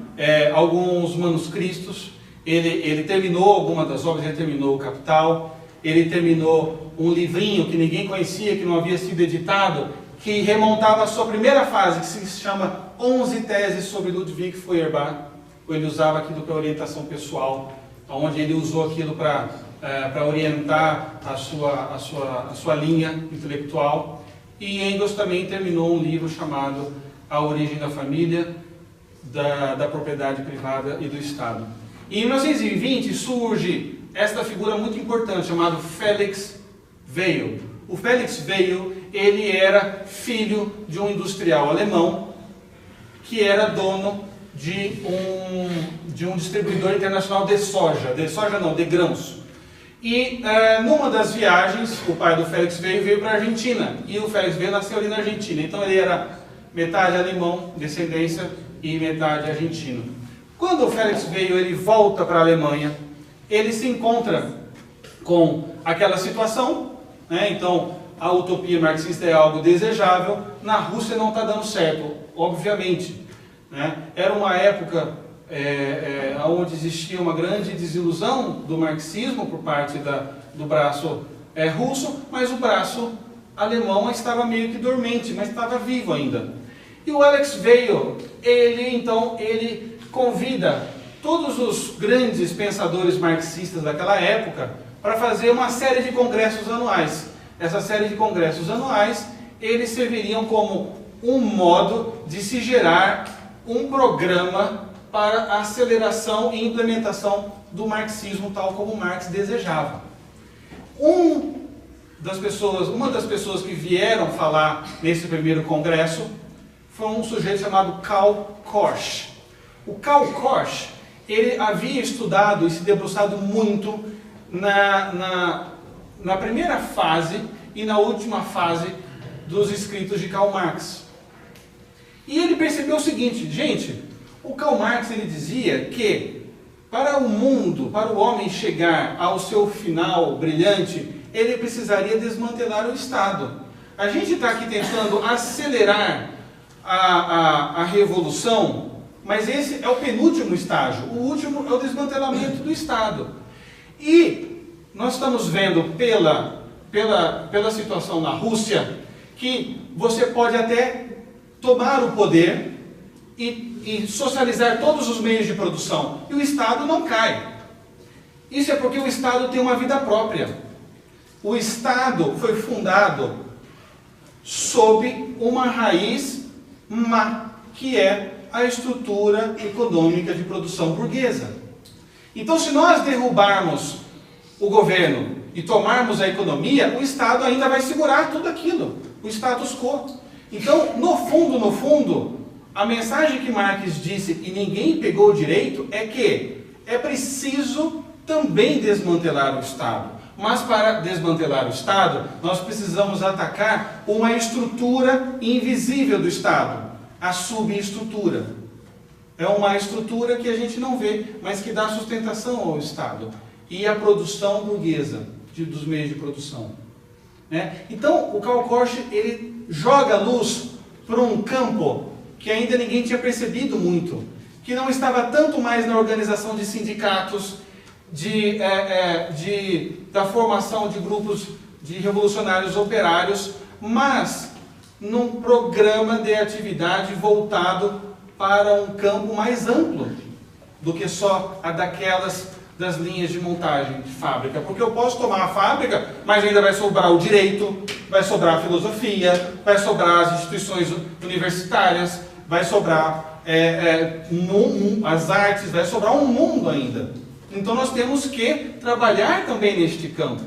alguns manuscritos, ele terminou algumas das obras, ele terminou o Capital, ele terminou um livrinho que ninguém conhecia, que não havia sido editado, que remontava a sua primeira fase, que se chama 11 Teses sobre Ludwig Feuerbach. Ele usava aquilo para orientação pessoal, onde ele usou aquilo para orientar a sua linha intelectual. E Engels também terminou um livro chamado A Origem da Família, da Propriedade Privada e do Estado. E em 1920 surge esta figura muito importante, chamada Felix Weil. O Felix Weil, ele era filho de um industrial alemão, que era dono de um distribuidor internacional de soja. De grãos. E numa das viagens, o pai do Felix Weil veio para a Argentina, e o Felix Weil nasceu ali na Argentina. Então ele era metade alemão, descendência, e metade argentino. Quando o Felix Weil ele volta para a Alemanha, ele se encontra com aquela situação, né? Então a utopia marxista é algo desejável, na Rússia não está dando certo, obviamente, né? Era uma época onde existia uma grande desilusão do marxismo por parte do braço russo, mas o braço alemão estava meio que dormente, mas estava vivo ainda. E o Alex Weil, ele convida todos os grandes pensadores marxistas daquela época para fazer uma série de congressos anuais. Essa série de congressos anuais, eles serviriam como um modo de se gerar um programa para a aceleração e implementação do marxismo tal como Marx desejava. Uma das pessoas que vieram falar nesse primeiro congresso foi um sujeito chamado Karl Korsch. O Karl Korsch, ele havia estudado e se debruçado muito na primeira fase e na última fase dos escritos de Karl Marx. E ele percebeu o seguinte, gente, o Karl Marx ele dizia que para o mundo, para o homem chegar ao seu final brilhante, ele precisaria desmantelar o Estado. A gente está aqui tentando acelerar a revolução, mas esse é o penúltimo estágio. O último é o desmantelamento do Estado. E nós estamos vendo pela situação na Rússia que você pode até tomar o poder e socializar todos os meios de produção, e o Estado não cai. Isso é porque o Estado tem uma vida própria. O Estado foi fundado sob uma raiz má, que é a estrutura econômica de produção burguesa. Então, se nós derrubarmos o governo e tomarmos a economia, o Estado ainda vai segurar tudo aquilo, o status quo. Então, no fundo, a mensagem que Marx disse, e ninguém pegou direito, é que é preciso também desmantelar o Estado. Mas para desmantelar o Estado, nós precisamos atacar uma estrutura invisível do Estado, a subestrutura. É uma estrutura que a gente não vê, mas que dá sustentação ao Estado e à produção burguesa dos meios de produção. Então, o Karl Korsch, ele joga a luz para um campo que ainda ninguém tinha percebido muito, que não estava tanto mais na organização de sindicatos, da formação de grupos de revolucionários operários, mas num programa de atividade voltado para um campo mais amplo do que só a das linhas de montagem de fábrica. Porque eu posso tomar a fábrica, mas ainda vai sobrar o direito, vai sobrar a filosofia, vai sobrar as instituições universitárias, vai sobrar as artes, vai sobrar um mundo ainda. Então nós temos que trabalhar também neste campo.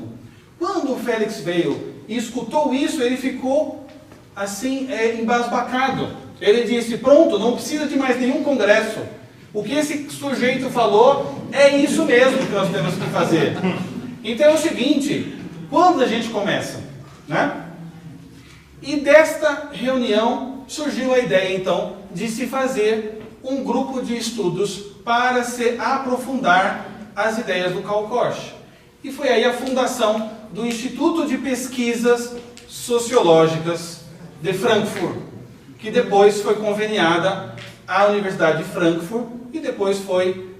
Quando o Felix veio e escutou isso, ele ficou assim, embasbacado. Ele disse, pronto, não precisa de mais nenhum congresso. O que esse sujeito falou é isso mesmo que nós temos que fazer. Então é o seguinte, quando a gente começa, E desta reunião surgiu a ideia, então, de se fazer um grupo de estudos para se aprofundar as ideias do Karl Korsch. E foi aí a fundação do Instituto de Pesquisas Sociológicas de Frankfurt, que depois foi conveniada à Universidade de Frankfurt e depois foi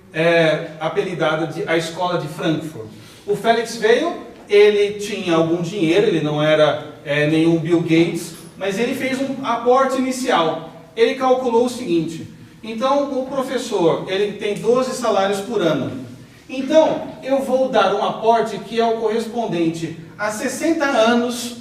apelidada de a Escola de Frankfurt. O Felix veio, ele tinha algum dinheiro, ele não era nenhum Bill Gates, mas ele fez um aporte inicial. Ele calculou o seguinte, então o professor, ele tem 12 salários por ano. Então, eu vou dar um aporte que é o correspondente a 60 anos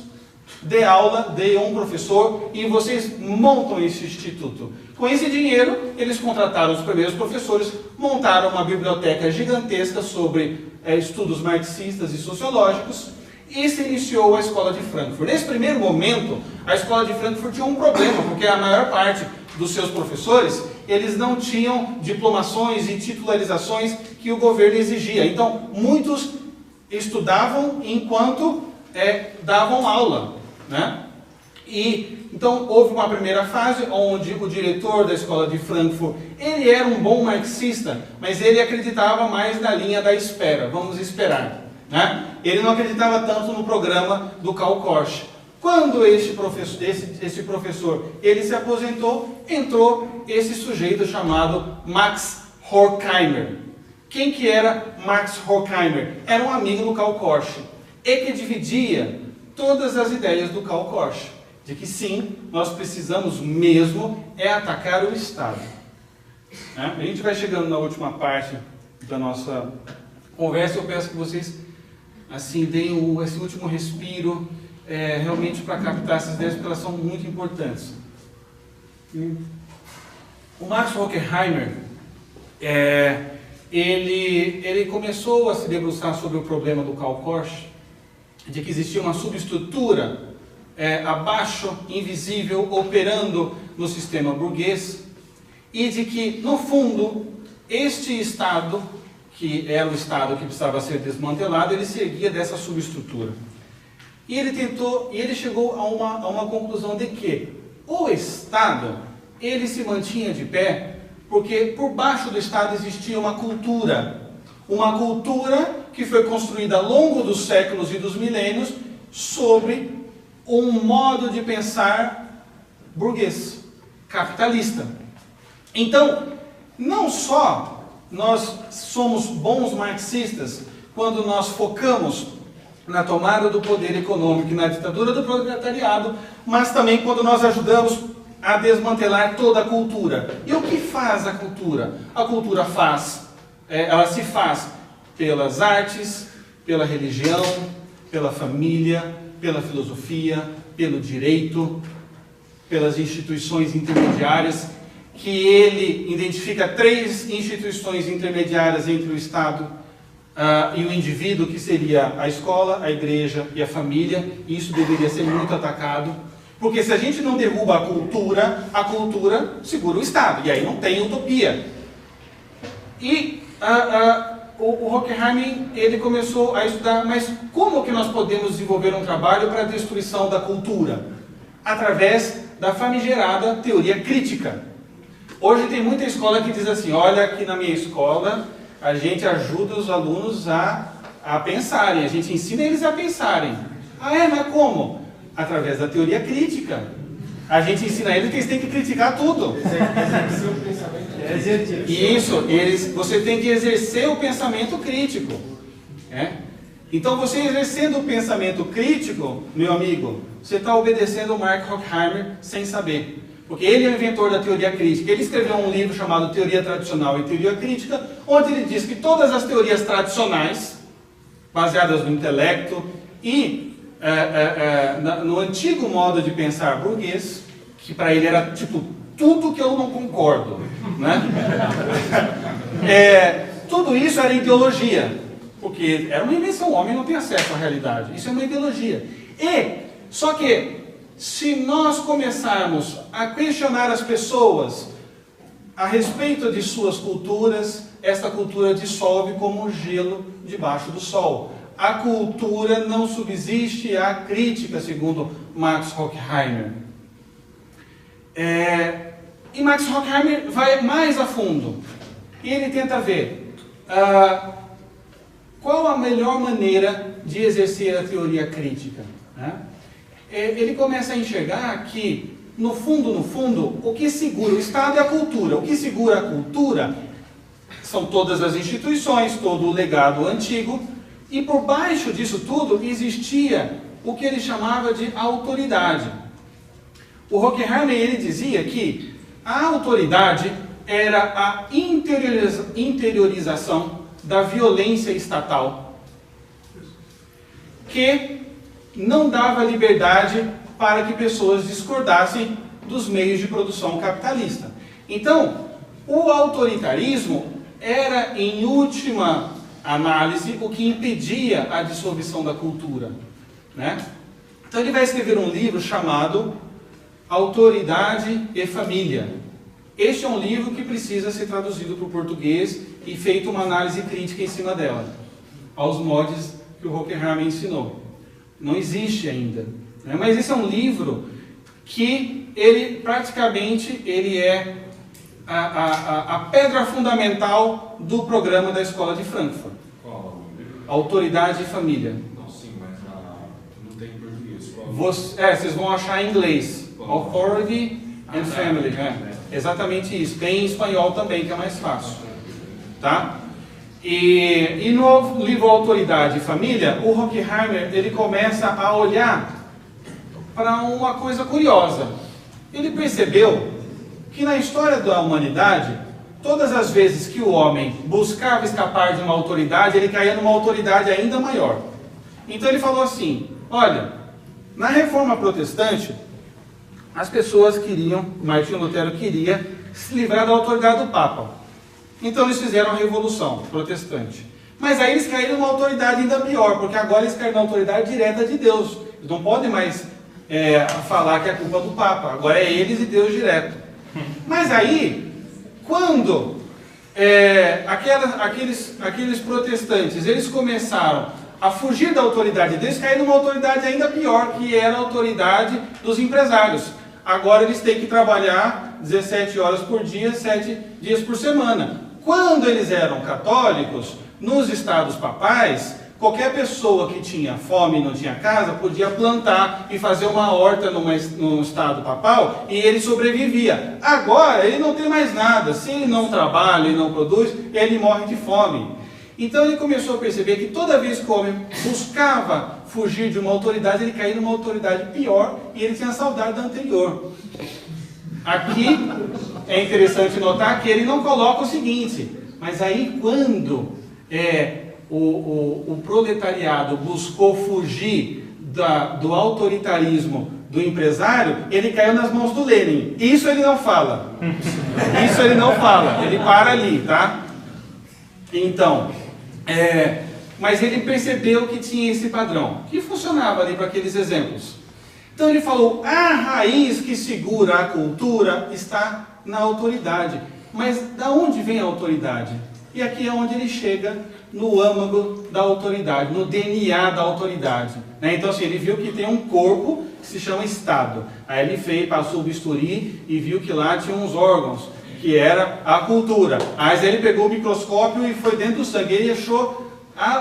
de aula de um professor e vocês montam esse instituto. Com esse dinheiro, eles contrataram os primeiros professores, montaram uma biblioteca gigantesca sobre estudos marxistas e sociológicos e se iniciou a Escola de Frankfurt. Nesse primeiro momento, a Escola de Frankfurt tinha um problema, porque a maior parte dos seus professores, eles não tinham diplomações e titularizações que o governo exigia. Então, muitos estudavam enquanto davam aula, E então houve uma primeira fase onde o diretor da Escola de Frankfurt, ele era um bom marxista, mas ele acreditava mais na linha da espera, vamos esperar, Ele não acreditava tanto no programa do Karl Korsch. Quando esse professor ele se aposentou, entrou esse sujeito chamado Max Horkheimer. Quem que era Max Horkheimer? Era um amigo do Karl Korsch e que dividia todas as ideias do Karl Korsch, de que sim, nós precisamos mesmo atacar o Estado. A gente vai chegando na última parte da nossa conversa, eu peço que vocês assim deem esse último respiro, realmente para captar essas ideias, porque elas são muito importantes. O Max Horkheimer, ele começou a se debruçar sobre o problema do Karl Korsch, de que existia uma subestrutura abaixo, invisível, operando no sistema burguês, e de que, no fundo, este Estado, que era o Estado que precisava ser desmantelado, ele se erguia dessa subestrutura. E ele chegou a uma conclusão de que o Estado, ele se mantinha de pé, porque por baixo do Estado existia uma cultura que foi construída ao longo dos séculos e dos milênios sobre um modo de pensar burguês, capitalista. Então, não só nós somos bons marxistas quando nós focamos na tomada do poder econômico e na ditadura do proletariado, mas também quando nós ajudamos a desmantelar toda a cultura. E o que faz a cultura? A cultura ela se faz pelas artes, pela religião, pela família, pela filosofia, pelo direito, pelas instituições intermediárias, que ele identifica 3 instituições intermediárias entre o Estado e o indivíduo, que seria a escola, a igreja e a família. Isso deveria ser muito atacado, porque se a gente não derruba a cultura segura o Estado, e aí não tem utopia. E o Horkheim, ele começou a estudar, mas como que nós podemos desenvolver um trabalho para a destruição da cultura? Através da famigerada teoria crítica. Hoje tem muita escola que diz assim, olha, aqui na minha escola a gente ajuda os alunos a pensarem, a gente ensina eles a pensarem. Ah, é? Mas como? Através da teoria crítica. A gente ensina eles que eles têm que criticar tudo. Exercer o pensamento. Isso, você tem que exercer o pensamento crítico. Então, você exercendo o pensamento crítico, meu amigo, você está obedecendo o Mark Horkheimer sem saber. Porque ele é o inventor da teoria crítica. Ele escreveu um livro chamado Teoria Tradicional e Teoria Crítica, onde ele diz que todas as teorias tradicionais, baseadas no intelecto e no antigo modo de pensar burguês, que para ele era tipo tudo que eu não concordo, né? Tudo isso era ideologia, porque era uma invenção, o homem não tem acesso à realidade, isso é uma ideologia. Só que se nós começarmos a questionar as pessoas a respeito de suas culturas, esta cultura dissolve como um gelo debaixo do sol. A cultura não subsiste à crítica, segundo Max Horkheimer. E Max Horkheimer vai mais a fundo. E ele tenta ver qual a melhor maneira de exercer a teoria crítica, né? Ele começa a enxergar que, no fundo, o que segura o Estado é a cultura. O que segura a cultura são todas as instituições, todo o legado antigo, e por baixo disso tudo existia o que ele chamava de autoridade. O Horkheimer, ele dizia que a autoridade era a interiorização da violência estatal, que não dava liberdade para que pessoas discordassem dos meios de produção capitalista. Então, o autoritarismo era, em última análise, o que impedia a dissolução da cultura, né? Então ele vai escrever um livro chamado Autoridade e Família. Este é um livro que precisa ser traduzido para o português e feita uma análise crítica em cima dela, aos modos que o Horkheimer ensinou. Não existe ainda, né? Mas esse é um livro que ele praticamente é a pedra fundamental do programa da Escola de Frankfurt. Qual? Autoridade e Família. Não, sim, mas não tem em português. Qual? Vocês vão achar em inglês. Authority and Family. Exatamente isso. Tem em espanhol também, que é mais fácil. Tá? E no livro Autoridade e Família, o Horkheimer, ele começa a olhar para uma coisa curiosa. Ele percebeu que na história da humanidade, todas as vezes que o homem buscava escapar de uma autoridade, ele caía numa autoridade ainda maior. Então ele falou assim, olha, na Reforma Protestante, as pessoas queriam, Martinho Lutero queria se livrar da autoridade do Papa. Então eles fizeram a Revolução Protestante. Mas aí eles caíram numa autoridade ainda pior, porque agora eles caíram na autoridade direta de Deus. Eles não podem mais falar que é culpa do Papa. Agora é eles e Deus direto. Mas aí, quando aqueles protestantes, eles começaram a fugir da autoridade deles, caíram numa autoridade ainda pior, que era a autoridade dos empresários. Agora eles têm que trabalhar 17 horas por dia, 7 dias por semana. Quando eles eram católicos, nos estados papais, qualquer pessoa que tinha fome e não tinha casa, podia plantar e fazer uma horta no estado papal, e ele sobrevivia. Agora, ele não tem mais nada. Se ele não trabalha e não produz, ele morre de fome. Então ele começou a perceber que toda vez que o homem buscava fugir de uma autoridade, ele caía numa autoridade pior, e ele tinha saudade da anterior. Aqui é interessante notar que ele não coloca o seguinte, mas aí quando o proletariado buscou fugir do autoritarismo do empresário, ele caiu nas mãos do Lenin. Isso ele não fala. Isso ele não fala. Ele para ali, tá? Então, mas ele percebeu que tinha esse padrão, que funcionava ali para aqueles exemplos. Então ele falou, a raiz que segura a cultura está na autoridade. Mas da onde vem a autoridade? E aqui é onde ele chega no âmago da autoridade, no DNA da autoridade. Então assim, ele viu que tem um corpo que se chama Estado. Aí ele passou o bisturi e viu que lá tinha uns órgãos, que era a cultura. Aí ele pegou o microscópio e foi dentro do sangue. Ele achou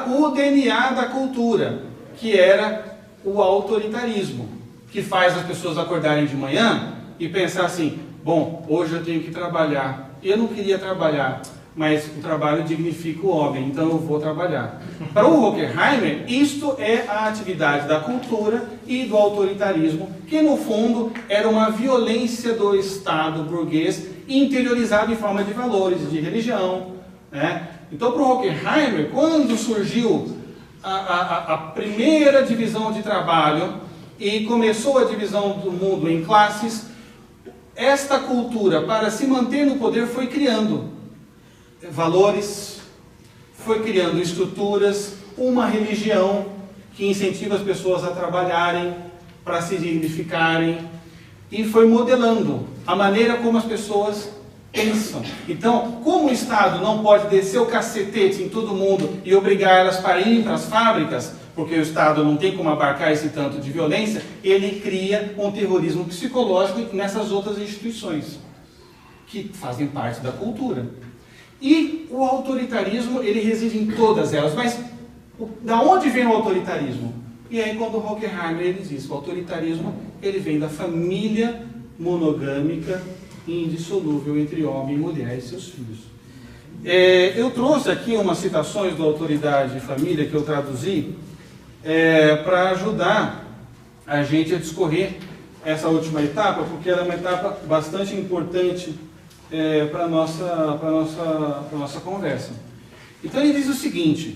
o DNA da cultura, que era o autoritarismo, que faz as pessoas acordarem de manhã e pensar assim, bom, hoje eu tenho que trabalhar. Eu não queria trabalhar, mas o trabalho dignifica o homem, então eu vou trabalhar. Para o Horkheimer, isto é a atividade da cultura e do autoritarismo, que no fundo era uma violência do Estado burguês interiorizado em forma de valores, de religião, né? Então, para o Horkheimer, quando surgiu a primeira divisão de trabalho e começou a divisão do mundo em classes, esta cultura, para se manter no poder, foi criando valores, foi criando estruturas, uma religião que incentiva as pessoas a trabalharem, para se dignificarem, e foi modelando a maneira como as pessoas pensam. Então, como o Estado não pode descer o cacetete em todo mundo e obrigar elas para irem para as fábricas, porque o Estado não tem como abarcar esse tanto de violência, ele cria um terrorismo psicológico nessas outras instituições, que fazem parte da cultura. E o autoritarismo, ele reside em todas elas. Mas, da onde vem o autoritarismo? E aí, quando o Horkheimer ele diz, o autoritarismo, ele vem da família monogâmica e indissolúvel entre homem e mulher e seus filhos. Eu trouxe aqui umas citações do Autoridade e Família, que eu traduzi, para ajudar a gente a discorrer essa última etapa, porque ela é uma etapa bastante importante para a nossa conversa. Então ele diz o seguinte,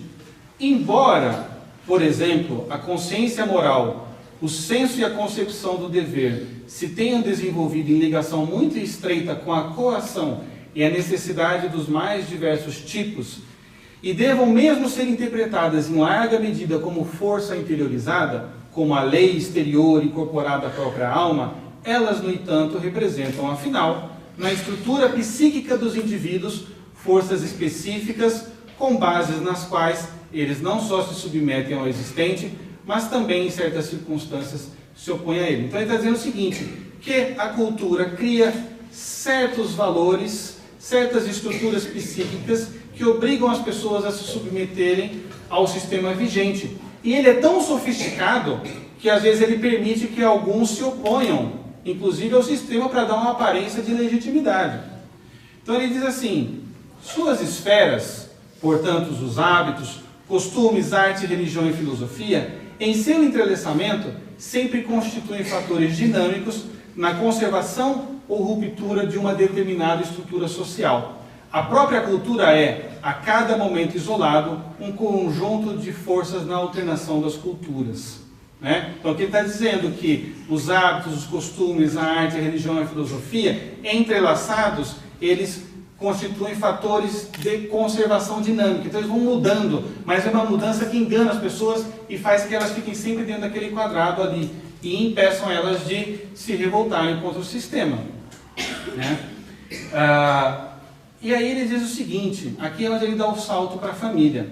embora, por exemplo, a consciência moral, o senso e a concepção do dever se tenham desenvolvido em ligação muito estreita com a coação e a necessidade dos mais diversos tipos, e devam mesmo ser interpretadas em larga medida como força interiorizada, como a lei exterior incorporada à própria alma, elas, no entanto, representam, afinal, na estrutura psíquica dos indivíduos, forças específicas com bases nas quais eles não só se submetem ao existente, mas também, em certas circunstâncias, se opõem a ele. Então ele está dizendo o seguinte, que a cultura cria certos valores, certas estruturas psíquicas que obrigam as pessoas a se submeterem ao sistema vigente. E ele é tão sofisticado que às vezes ele permite que alguns se oponham, inclusive ao sistema, para dar uma aparência de legitimidade. Então ele diz assim, suas esferas, portanto os hábitos, costumes, arte, religião e filosofia, em seu entrelaçamento, sempre constituem fatores dinâmicos na conservação ou ruptura de uma determinada estrutura social. A própria cultura é, a cada momento isolado, um conjunto de forças na alternação das culturas. Né? Então aqui ele está dizendo que os hábitos, os costumes, a arte, a religião e a filosofia, entrelaçados, eles constituem fatores de conservação dinâmica. Então eles vão mudando, mas é uma mudança que engana as pessoas e faz que elas fiquem sempre dentro daquele quadrado ali e impeçam elas de se revoltarem contra o sistema. Né? E aí ele diz o seguinte, aqui é onde ele dá o salto para a família.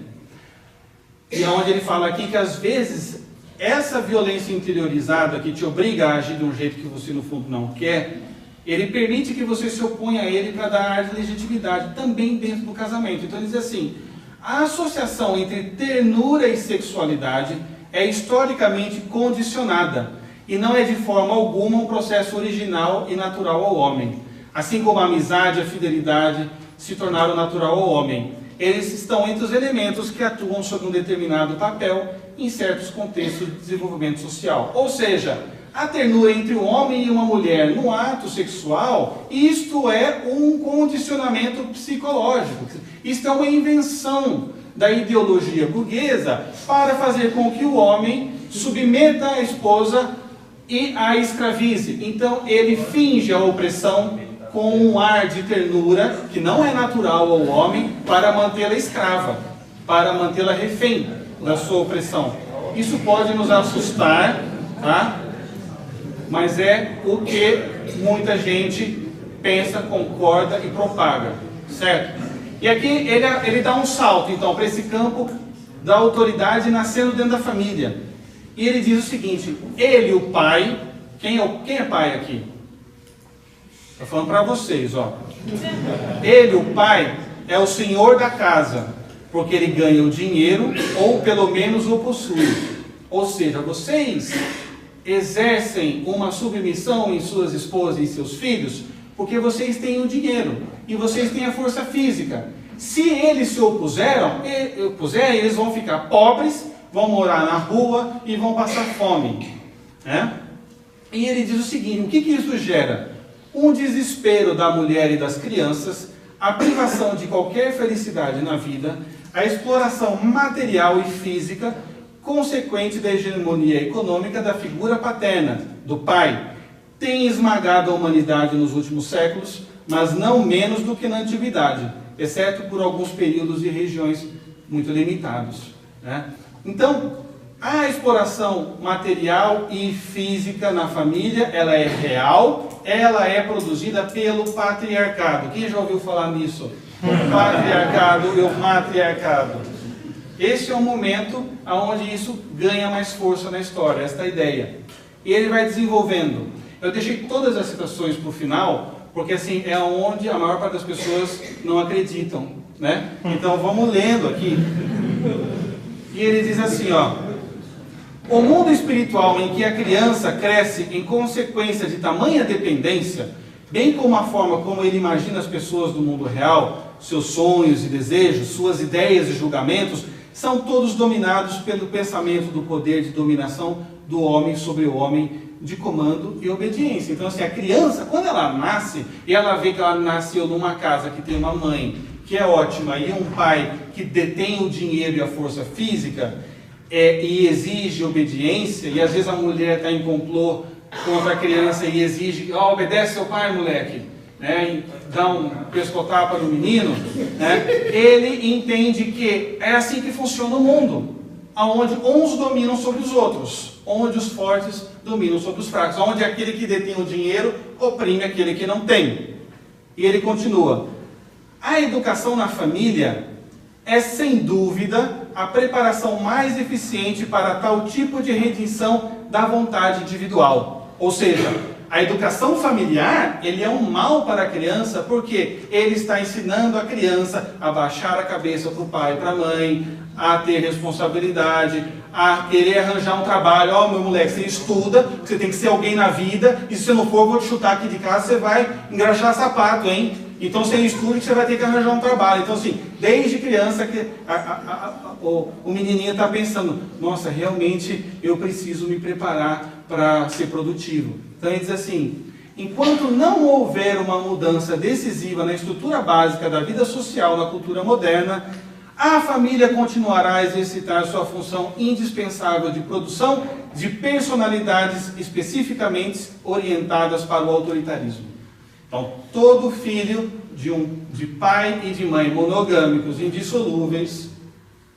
E é onde ele fala aqui que às vezes essa violência interiorizada que te obriga a agir de um jeito que você no fundo não quer, ele permite que você se oponha a ele para dar ar de legitimidade, também dentro do casamento. Então ele diz assim, a associação entre ternura e sexualidade é historicamente condicionada e não é de forma alguma um processo original e natural ao homem. Assim como a amizade e a fidelidade se tornaram natural ao homem. Eles estão entre os elementos que atuam sobre um determinado papel em certos contextos de desenvolvimento social. Ou seja, a ternura entre um homem e uma mulher no ato sexual, isto é um condicionamento psicológico. Isto é uma invenção da ideologia burguesa para fazer com que o homem submeta a esposa e a escravize. Então ele finge a opressão com um ar de ternura que não é natural ao homem para mantê-la escrava, para mantê-la refém da sua opressão. Isso pode nos assustar, tá? Mas é o que muita gente pensa, concorda e propaga, certo? E aqui ele dá um salto, então, para esse campo da autoridade nascendo dentro da família. E ele diz o seguinte: ele, o pai, quem é pai aqui? Estou falando para vocês, ó. Ele, o pai, é o senhor da casa, porque ele ganha o dinheiro, ou pelo menos o possui. Ou seja, vocês exercem uma submissão em suas esposas e em seus filhos, porque vocês têm o dinheiro e vocês têm a força física. Se eles se opuserem, eles vão ficar pobres, vão morar na rua e vão passar fome, né? E ele diz o seguinte: o que isso gera? Um desespero da mulher e das crianças, a privação de qualquer felicidade na vida, a exploração material e física consequente da hegemonia econômica da figura paterna, do pai, tem esmagado a humanidade nos últimos séculos, mas não menos do que na antiguidade, exceto por alguns períodos e regiões muito limitados, né? Então, a exploração material e física na família, ela é real, ela é produzida pelo patriarcado. Quem já ouviu falar nisso? O patriarcado e o matriarcado. Esse é o momento onde isso ganha mais força na história, esta ideia. E ele vai desenvolvendo. Eu deixei todas as citações para o final, porque assim, é onde a maior parte das pessoas não acreditam, né? Então vamos lendo aqui. E ele diz assim, ó: o mundo espiritual em que a criança cresce em consequência de tamanha dependência, bem como a forma como ele imagina as pessoas do mundo real, seus sonhos e desejos, suas ideias e julgamentos, são todos dominados pelo pensamento do poder de dominação do homem sobre o homem, de comando e obediência. Então assim, a criança, quando ela nasce, e ela vê que ela nasceu numa casa que tem uma mãe que é ótima e um pai que detém o dinheiro e a força física, e exige obediência, e às vezes a mulher está em complô contra a criança e exige: ó, obedece seu pai, moleque, né? E dá um pescotapa no menino, né? Ele entende que é assim que funciona o mundo, onde uns dominam sobre os outros, onde os fortes dominam sobre os fracos, onde aquele que detém o dinheiro oprime aquele que não tem. E ele continua: a educação na família é sem dúvida a preparação mais eficiente para tal tipo de redenção da vontade individual. Ou seja, a educação familiar, ele é um mal para a criança, porque ele está ensinando a criança a baixar a cabeça para o pai e para a mãe, a ter responsabilidade, a querer arranjar um trabalho. Ó, meu moleque, você estuda, você tem que ser alguém na vida, e se você não for, eu vou te chutar aqui de casa, você vai engraxar sapato, hein? Então você estuda que você vai ter que arranjar um trabalho. Então assim, desde criança que o menininho está pensando: nossa, realmente eu preciso me preparar para ser produtivo. Então ele diz assim: enquanto não houver uma mudança decisiva na estrutura básica da vida social na cultura moderna, a família continuará a exercitar sua função indispensável de produção de personalidades especificamente orientadas para o autoritarismo. Então, todo filho de pai e de mãe monogâmicos, indissolúveis,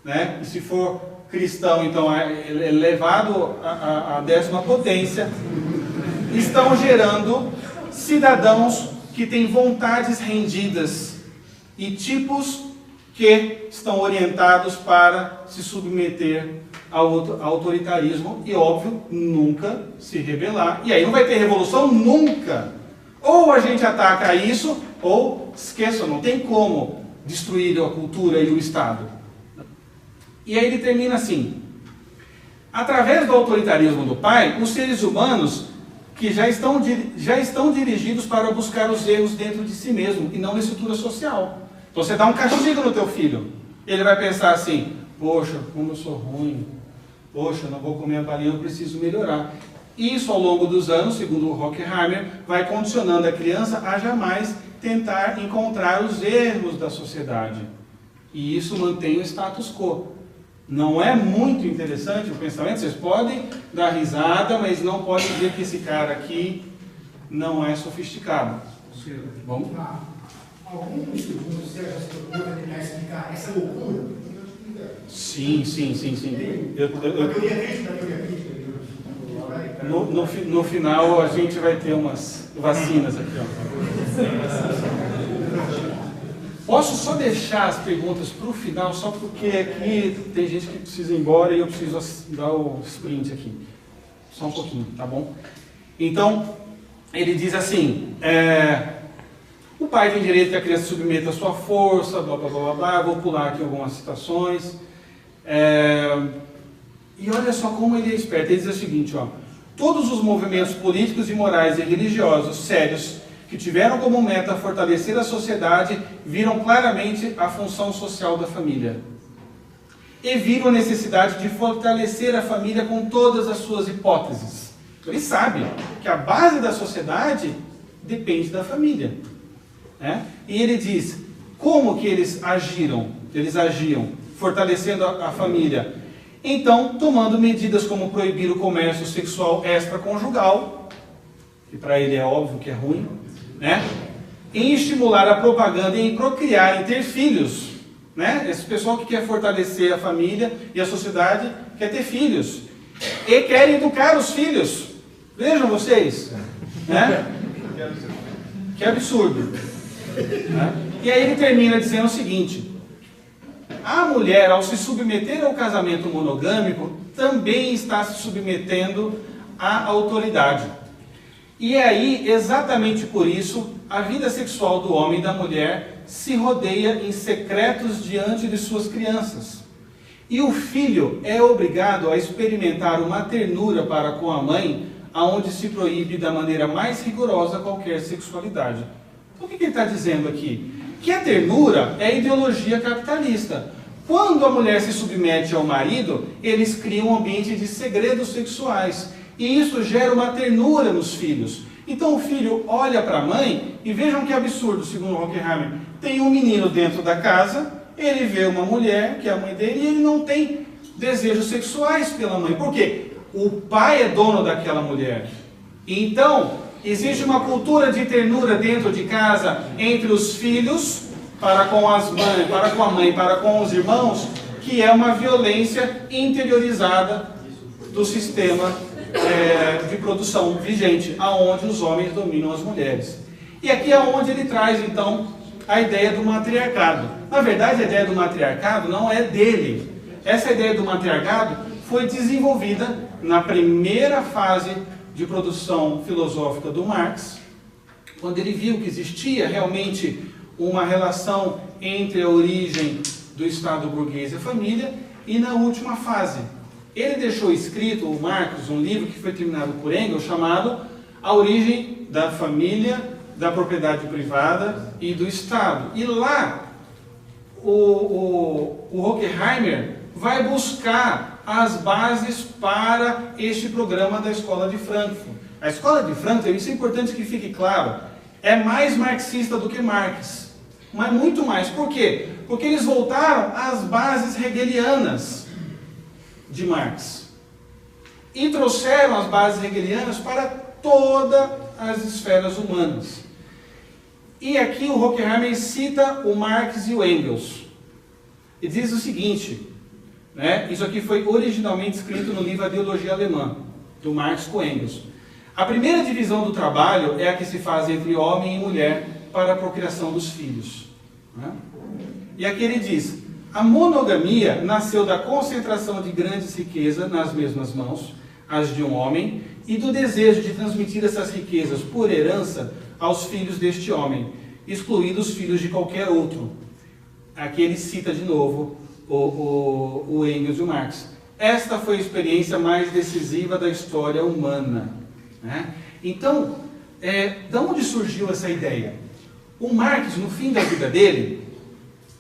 né? E se for cristão, então é levado à 10ª potência, estão gerando cidadãos que têm vontades rendidas e tipos que estão orientados para se submeter ao autoritarismo e, óbvio, nunca se rebelar. E aí não vai ter revolução nunca. Ou a gente ataca isso, ou esqueça, não tem como destruir a cultura e o Estado. E aí ele termina assim: através do autoritarismo do pai, os seres humanos que já estão dirigidos para buscar os erros dentro de si mesmo e não na estrutura social. Então você dá um castigo no teu filho, ele vai pensar assim: poxa, como eu sou ruim, poxa, não vou comer a balinha, eu preciso melhorar. Isso, ao longo dos anos, segundo o Horkheimer, vai condicionando a criança a jamais tentar encontrar os erros da sociedade. E isso mantém o status quo. Não é muito interessante o pensamento? Vocês podem dar risada, mas não podem dizer que esse cara aqui não é sofisticado. Vamos? Algum segundo você já se procurou para tentar explicar essa loucura? Sim. No final a gente vai ter umas vacinas aqui. Ó. Posso só deixar as perguntas para o final, só porque aqui tem gente que precisa ir embora e eu preciso dar o sprint aqui. Só um pouquinho, tá bom? Então, ele diz assim, o pai tem direito que a criança submeta a sua força, blá blá blá blá blá, vou pular aqui algumas citações. E olha só como ele é esperto, ele diz o seguinte, ó, todos os movimentos políticos e morais e religiosos sérios que tiveram como meta fortalecer a sociedade, viram claramente a função social da família. E viram a necessidade de fortalecer a família com todas as suas hipóteses. Ele sabe que a base da sociedade depende da família. Né? E ele diz, como que eles agiam, fortalecendo a família? Então, tomando medidas como proibir o comércio sexual extraconjugal, que para ele é óbvio que é ruim, né? Em estimular a propaganda e em procriar, em ter filhos, né? Esse pessoal que quer fortalecer a família e a sociedade quer ter filhos e quer educar os filhos. Vejam vocês, né? Que absurdo, né? E aí ele termina dizendo o seguinte: a mulher, ao se submeter ao casamento monogâmico, também está se submetendo à autoridade. E aí, exatamente por isso, a vida sexual do homem e da mulher se rodeia em secretos diante de suas crianças. E o filho é obrigado a experimentar uma ternura para com a mãe, aonde se proíbe da maneira mais rigorosa qualquer sexualidade. Então, o que ele está dizendo aqui? Que a ternura é ideologia capitalista. Quando a mulher se submete ao marido, eles criam um ambiente de segredos sexuais. E isso gera uma ternura nos filhos. Então o filho olha para a mãe, e vejam que absurdo, segundo Horkheimer. Tem um menino dentro da casa, ele vê uma mulher, que é a mãe dele, e ele não tem desejos sexuais pela mãe. Por quê? O pai é dono daquela mulher. Então, existe uma cultura de ternura dentro de casa entre os filhos, para com as mães, para com a mãe, para com os irmãos, que é uma violência interiorizada do sistema de produção vigente, aonde os homens dominam as mulheres. E aqui é onde ele traz, então, a ideia do matriarcado. Na verdade, a ideia do matriarcado não é dele. Essa ideia do matriarcado foi desenvolvida na primeira fase de produção filosófica do Marx, quando ele viu que existia realmente uma relação entre a origem do Estado burguês e a família, e na última fase. Ele deixou escrito, o Marx, um livro que foi terminado por Engels, chamado A Origem da Família, da Propriedade Privada e do Estado. E lá, o Horkheimer vai buscar as bases para este programa da Escola de Frankfurt. A Escola de Frankfurt, isso é importante que fique claro, é mais marxista do que Marx. Mas muito mais. Por quê? Porque eles voltaram às bases hegelianas de Marx e trouxeram as bases hegelianas para todas as esferas humanas. E aqui o Horkheimer cita o Marx e o Engels e diz o seguinte, né? Isso aqui foi originalmente escrito no livro A Ideologia Alemã, do Marx com Engels. A primeira divisão do trabalho é a que se faz entre homem e mulher para a procriação dos filhos, né? E aqui ele diz: a monogamia nasceu da concentração de grandes riquezas nas mesmas mãos, as de um homem, e do desejo de transmitir essas riquezas por herança aos filhos deste homem, excluídos os filhos de qualquer outro. Aqui ele cita de novo o Engels e o Marx. Esta foi a experiência mais decisiva da história humana, né? Então, de onde surgiu essa ideia? O Marx, no fim da vida dele,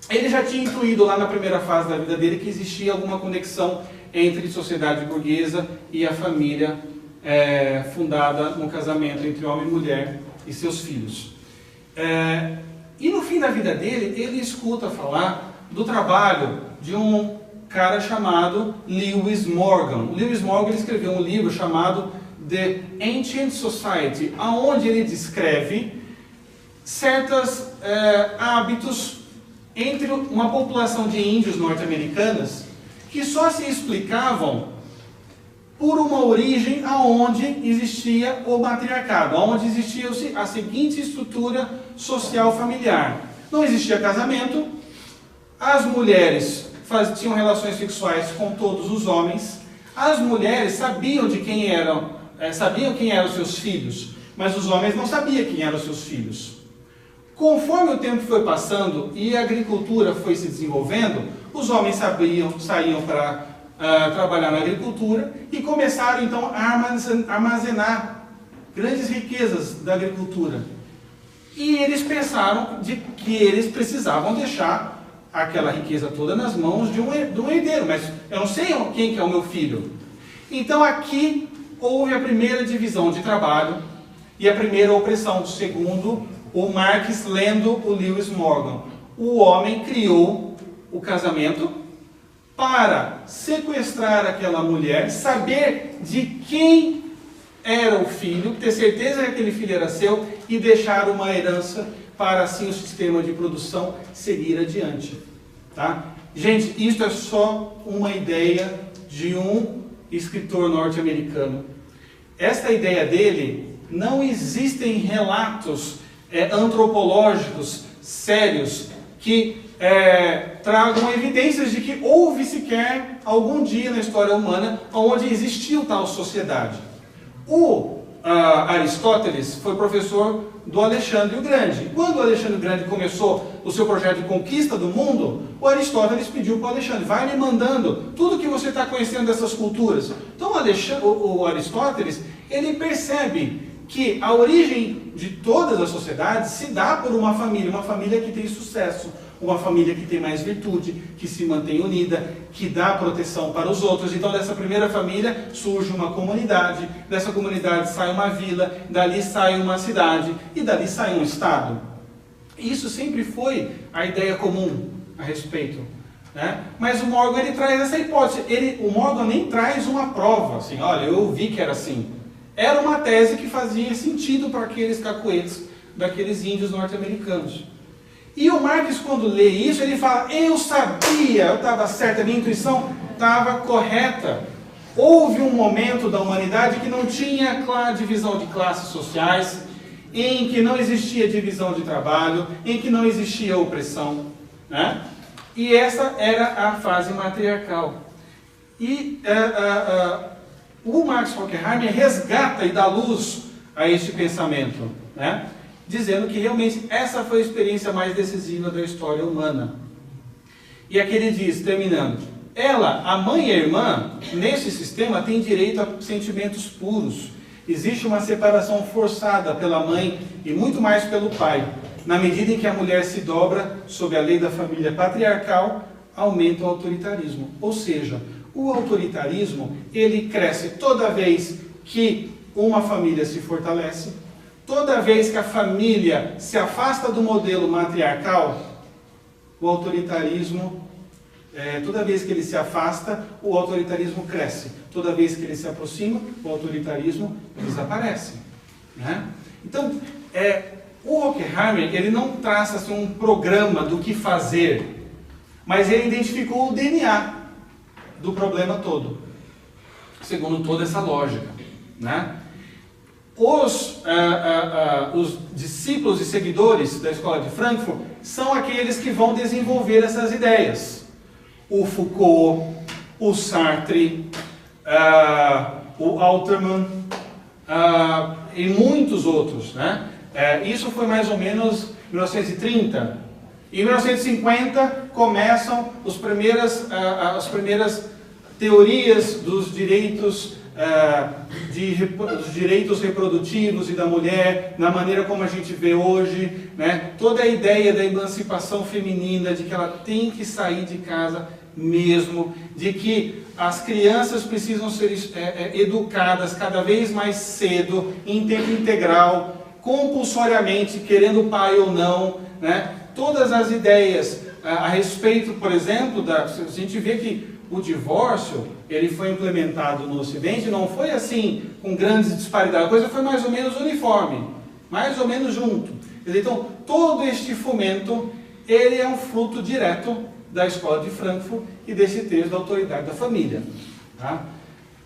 ele já tinha intuído lá na primeira fase da vida dele que existia alguma conexão entre sociedade burguesa e a família fundada no casamento entre homem e mulher e seus filhos. E no fim da vida dele, ele escuta falar do trabalho de um cara chamado Lewis Morgan. Lewis Morgan ele escreveu um livro chamado The Ancient Society, onde ele descreve certos hábitos entre uma população de índios norte-americanas que só se explicavam por uma origem aonde existia o matriarcado, aonde existia a seguinte estrutura social familiar. Não existia casamento, as mulheres tinham relações sexuais com todos os homens, as mulheres sabiam quem eram seus filhos, mas os homens não sabiam quem eram seus filhos. Conforme o tempo foi passando e a agricultura foi se desenvolvendo, os homens saíam para trabalhar na agricultura e começaram então a armazenar grandes riquezas da agricultura. E eles pensaram que eles precisavam deixar aquela riqueza toda nas mãos de um herdeiro, mas eu não sei quem que é o meu filho. Então aqui houve a primeira divisão de trabalho e a primeira opressão, segundo o Marx lendo o Lewis Morgan. O homem criou o casamento para sequestrar aquela mulher, saber de quem era o filho, ter certeza que aquele filho era seu e deixar uma herança para assim o sistema de produção seguir adiante. Tá? Gente, isso é só uma ideia de um escritor norte-americano. Esta ideia dele, não existem relatos antropológicos sérios que tragam evidências de que houve sequer algum dia na história humana onde existiu tal sociedade. O Aristóteles foi professor do Alexandre o Grande. Quando o Alexandre o Grande começou o seu projeto de conquista do mundo, o Aristóteles pediu para o Alexandre: vai me mandando tudo que você está conhecendo dessas culturas. Então o Aristóteles, ele percebe que a origem de todas as sociedades se dá por uma família que tem sucesso, uma família que tem mais virtude, que se mantém unida, que dá proteção para os outros. Então dessa primeira família surge uma comunidade, dessa comunidade sai uma vila, dali sai uma cidade e dali sai um estado. Isso sempre foi a ideia comum a respeito, né? Mas o Morgan ele traz essa hipótese. O Morgan nem traz uma prova, assim, olha, eu vi que era assim. Era uma tese que fazia sentido para aqueles cacuetes daqueles índios norte-americanos. E o Marx, quando lê isso, ele fala: eu sabia, eu estava certo, a minha intuição estava correta. Houve um momento da humanidade que não tinha divisão de classes sociais, em que não existia divisão de trabalho, em que não existia opressão, né? E essa era a fase matriarcal. E o Max Horkheimer resgata e dá luz a este pensamento, né? Dizendo que realmente essa foi a experiência mais decisiva da história humana. E aqui ele diz, terminando: ela, a mãe e a irmã, nesse sistema, tem direito a sentimentos puros. Existe uma separação forçada pela mãe e muito mais pelo pai. Na medida em que a mulher se dobra sob a lei da família patriarcal, aumenta o autoritarismo. Ou seja, o autoritarismo, ele cresce toda vez que uma família se fortalece, toda vez que a família se afasta do modelo matriarcal, o autoritarismo, toda vez que ele se afasta, o autoritarismo cresce. Toda vez que ele se aproxima, o autoritarismo desaparece, né? Então, o Horkheimer, ele não traça assim, um programa do que fazer, mas ele identificou o DNA do problema todo, segundo toda essa lógica, né? Os discípulos e seguidores da Escola de Frankfurt são aqueles que vão desenvolver essas ideias. O Foucault, o Sartre, o Alterman e muitos outros, né? Isso foi mais ou menos 1930. Em 1950 começam as primeiras teorias dos direitos reprodutivos e da mulher, na maneira como a gente vê hoje, né? Toda a ideia da emancipação feminina, de que ela tem que sair de casa mesmo, de que as crianças precisam ser educadas cada vez mais cedo, em tempo integral, compulsoriamente, querendo o pai ou não, né? Todas as ideias a respeito, por exemplo, a gente vê que o divórcio, ele foi implementado no Ocidente, não foi assim, com grandes disparidades, a coisa foi mais ou menos uniforme, mais ou menos junto. Então, todo este fomento, ele é um fruto direto da escola de Frankfurt e desse texto da autoridade da família. Tá?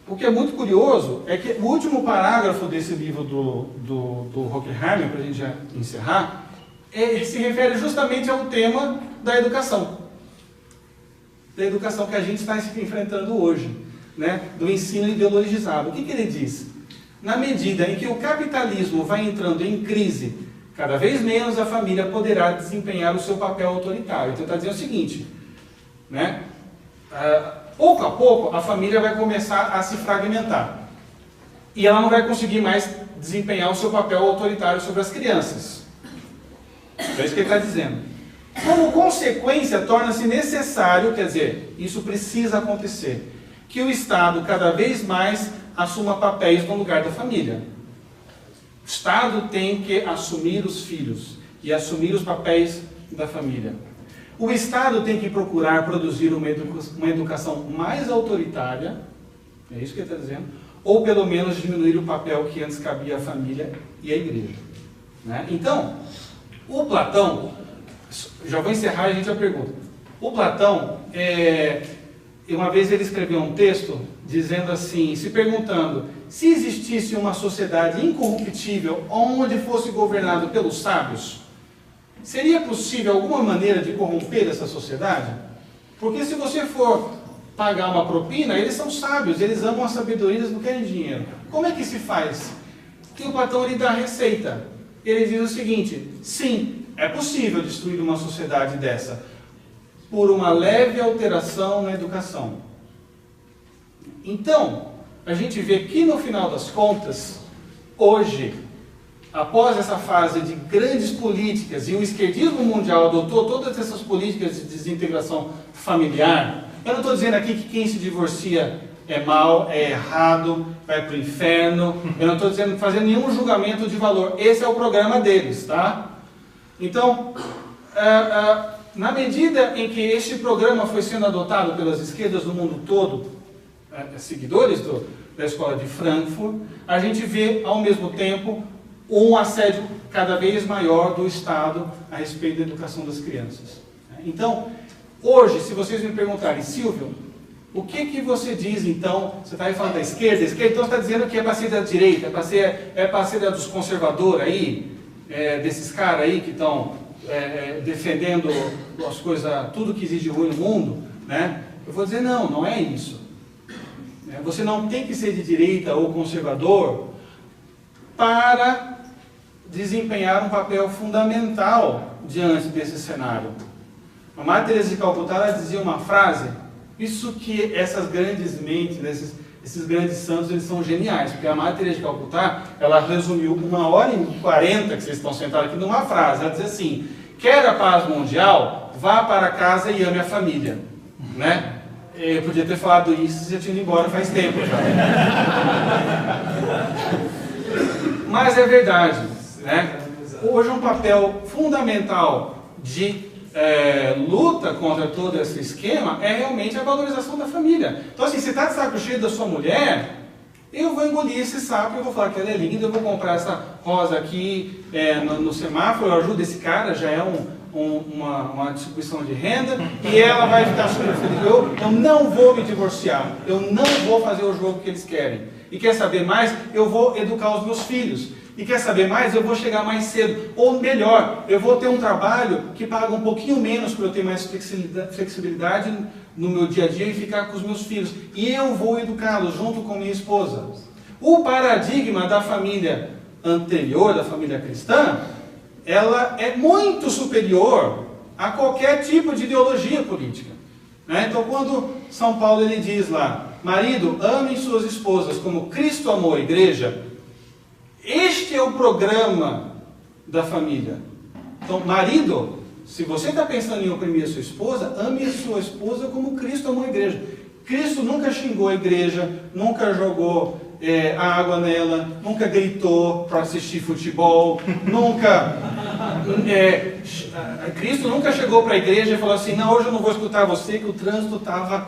O que é muito curioso é que o último parágrafo desse livro do Horkheimer, para a gente já encerrar, se refere justamente ao tema da educação. Da educação que a gente está enfrentando hoje, né? Do ensino ideologizado. O que ele diz? Na medida em que o capitalismo vai entrando em crise, cada vez menos a família poderá desempenhar o seu papel autoritário. Então está dizendo o seguinte, né? Pouco a pouco a família vai começar a se fragmentar. E ela não vai conseguir mais desempenhar o seu papel autoritário sobre as crianças. É isso que ele está dizendo. Como consequência, torna-se necessário, quer dizer, isso precisa acontecer, que o Estado cada vez mais assuma papéis no lugar da família. O Estado tem que assumir os filhos e assumir os papéis da família. O Estado tem que procurar produzir uma educação mais autoritária, é isso que ele está dizendo, ou pelo menos diminuir o papel que antes cabia à família e à igreja. Né? Então, o Platão, já vou encerrar e a gente já pergunta. O Platão, uma vez ele escreveu um texto dizendo assim, se perguntando, se existisse uma sociedade incorruptível onde fosse governado pelos sábios, seria possível alguma maneira de corromper essa sociedade? Porque se você for pagar uma propina, eles são sábios, eles amam a sabedoria, eles não querem dinheiro. Como é que se faz? E o Platão ele dá a receita. Ele diz o seguinte, sim, é possível destruir uma sociedade dessa por uma leve alteração na educação. Então, a gente vê que no final das contas, hoje, após essa fase de grandes políticas, e o esquerdismo mundial adotou todas essas políticas de desintegração familiar, eu não estou dizendo aqui que quem se divorcia é mal, é errado, vai para o inferno, eu não estou fazendo nenhum julgamento de valor, esse é o programa deles, tá? Então, na medida em que este programa foi sendo adotado pelas esquerdas do mundo todo, seguidores da escola de Frankfurt, a gente vê, ao mesmo tempo, um assédio cada vez maior do Estado a respeito da educação das crianças. Então, hoje, se vocês me perguntarem, Silvio, o que você diz então? Você está aí falando da esquerda, então você está dizendo que é para ser da direita, é para ser dos conservadores aí, desses caras aí que estão defendendo as coisas, tudo que existe de ruim no mundo, né? Eu vou dizer, não é isso. Você não tem que ser de direita ou conservador para desempenhar um papel fundamental diante desse cenário. A Madre Teresa de Calcutá ela dizia uma frase, isso que essas grandes mentes, esses grandes santos, eles são geniais, porque a Madre Teresa de Calcutá, ela resumiu 1h40 que vocês estão sentados aqui numa frase, ela diz assim, quer a paz mundial, vá para casa e ame a família, né? Eu podia ter falado isso se eu tinha ido embora faz tempo já. Mas é verdade, né? Hoje um papel fundamental de luta contra todo esse esquema é realmente a valorização da família. Então assim, você está de saco cheio da sua mulher, eu vou engolir esse sapo, eu vou falar que ela é linda, eu vou comprar essa rosa aqui no semáforo, eu ajudo esse cara, já é uma distribuição de renda, e ela vai ficar super feliz. Eu não vou me divorciar, eu não vou fazer o jogo que eles querem. E quer saber mais? Eu vou educar os meus filhos. E quer saber mais? Eu vou chegar mais cedo. Ou melhor, eu vou ter um trabalho que paga um pouquinho menos para eu ter mais flexibilidade no meu dia a dia e ficar com os meus filhos. E eu vou educá-los junto com minha esposa. O paradigma da família anterior, da família cristã, ela é muito superior a qualquer tipo de ideologia política. Né? Então, quando São Paulo ele diz lá, marido, amem suas esposas como Cristo amou a igreja, este é o programa da família. Então, marido, se você está pensando em oprimir a sua esposa, ame a sua esposa como Cristo amou a igreja. Cristo nunca xingou a igreja, nunca jogou água nela, nunca gritou para assistir futebol, nunca Cristo nunca chegou para a igreja e falou assim, não, hoje eu não vou escutar você, que o trânsito estava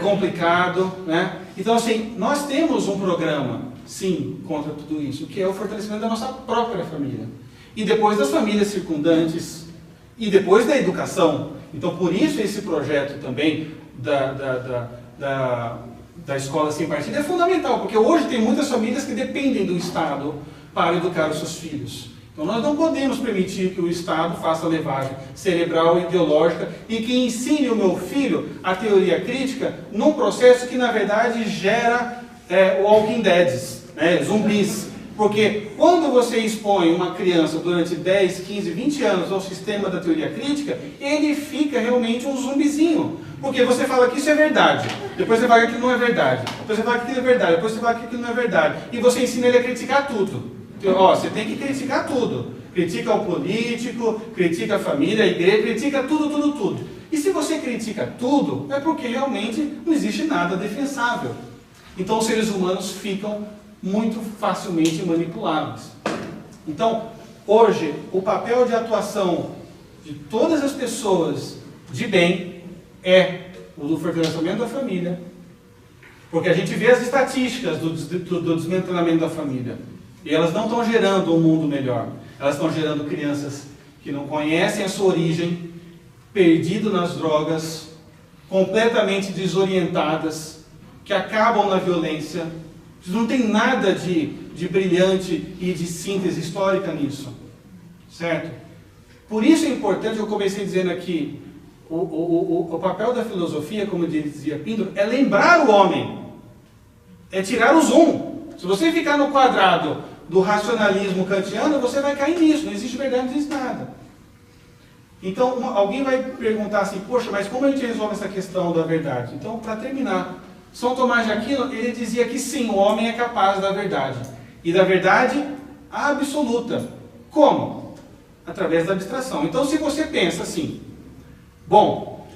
complicado, né? Então, assim, nós temos um programa, sim, contra tudo isso, que é o fortalecimento da nossa própria família. E depois das famílias circundantes, e depois da educação. Então, por isso esse projeto também da escola sem partido é fundamental, porque hoje tem muitas famílias que dependem do Estado para educar os seus filhos. Então nós não podemos permitir que o Estado faça levagem cerebral e ideológica e que ensine o meu filho a teoria crítica num processo que na verdade gera walking deads, né, zumbis. Porque quando você expõe uma criança durante 10, 15, 20 anos ao sistema da teoria crítica, ele fica realmente um zumbizinho. Porque você fala que isso é verdade, depois você fala que aquilo não é verdade, depois você fala que aquilo é verdade, depois você fala que aquilo não é verdade. E você ensina ele a criticar tudo. Então, você tem que criticar tudo. Critica o político, critica a família, a igreja, critica tudo, tudo, tudo. E se você critica tudo, é porque realmente não existe nada defensável. Então os seres humanos ficam muito facilmente manipuláveis. Então, hoje, o papel de atuação de todas as pessoas de bem é o do fortalecimento da família, porque a gente vê as estatísticas do desmantelamento da família, e elas não estão gerando um mundo melhor, elas estão gerando crianças que não conhecem a sua origem, perdidas nas drogas, completamente desorientadas, que acabam na violência. Não tem nada de brilhante e de síntese histórica nisso, certo? Por isso é importante, eu comecei dizendo aqui, o papel da filosofia, como dizia Pindaro, é lembrar o homem, é tirar o zoom. Se você ficar no quadrado do racionalismo kantiano, você vai cair nisso, não existe verdade, não existe nada. Então, alguém vai perguntar assim, poxa, mas como a gente resolve essa questão da verdade? Então, para terminar, São Tomás de Aquino, ele dizia que sim, o homem é capaz da verdade. E da verdade absoluta. Como? Através da abstração. Então, se você pensa assim, bom,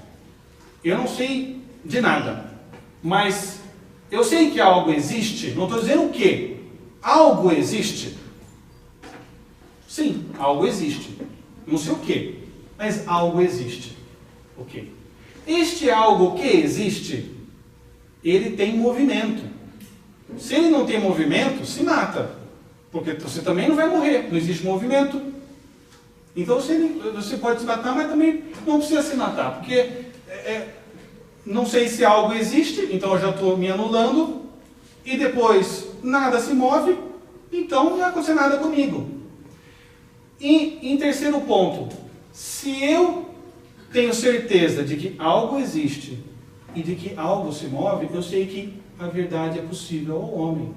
eu não sei de nada, mas eu sei que algo existe, não estou dizendo o quê? Algo existe? Sim, algo existe. Não sei o quê, mas algo existe. Ok. Este algo que existe, ele tem movimento. Se ele não tem movimento, se mata. Porque você também não vai morrer, não existe movimento. Então você pode se matar, mas também não precisa se matar. Porque não sei se algo existe, então eu já estou me anulando. E depois nada se move, então não vai acontecer nada comigo. E em terceiro ponto, se eu tenho certeza de que algo existe e de que algo se move, eu sei que a verdade é possível ao homem.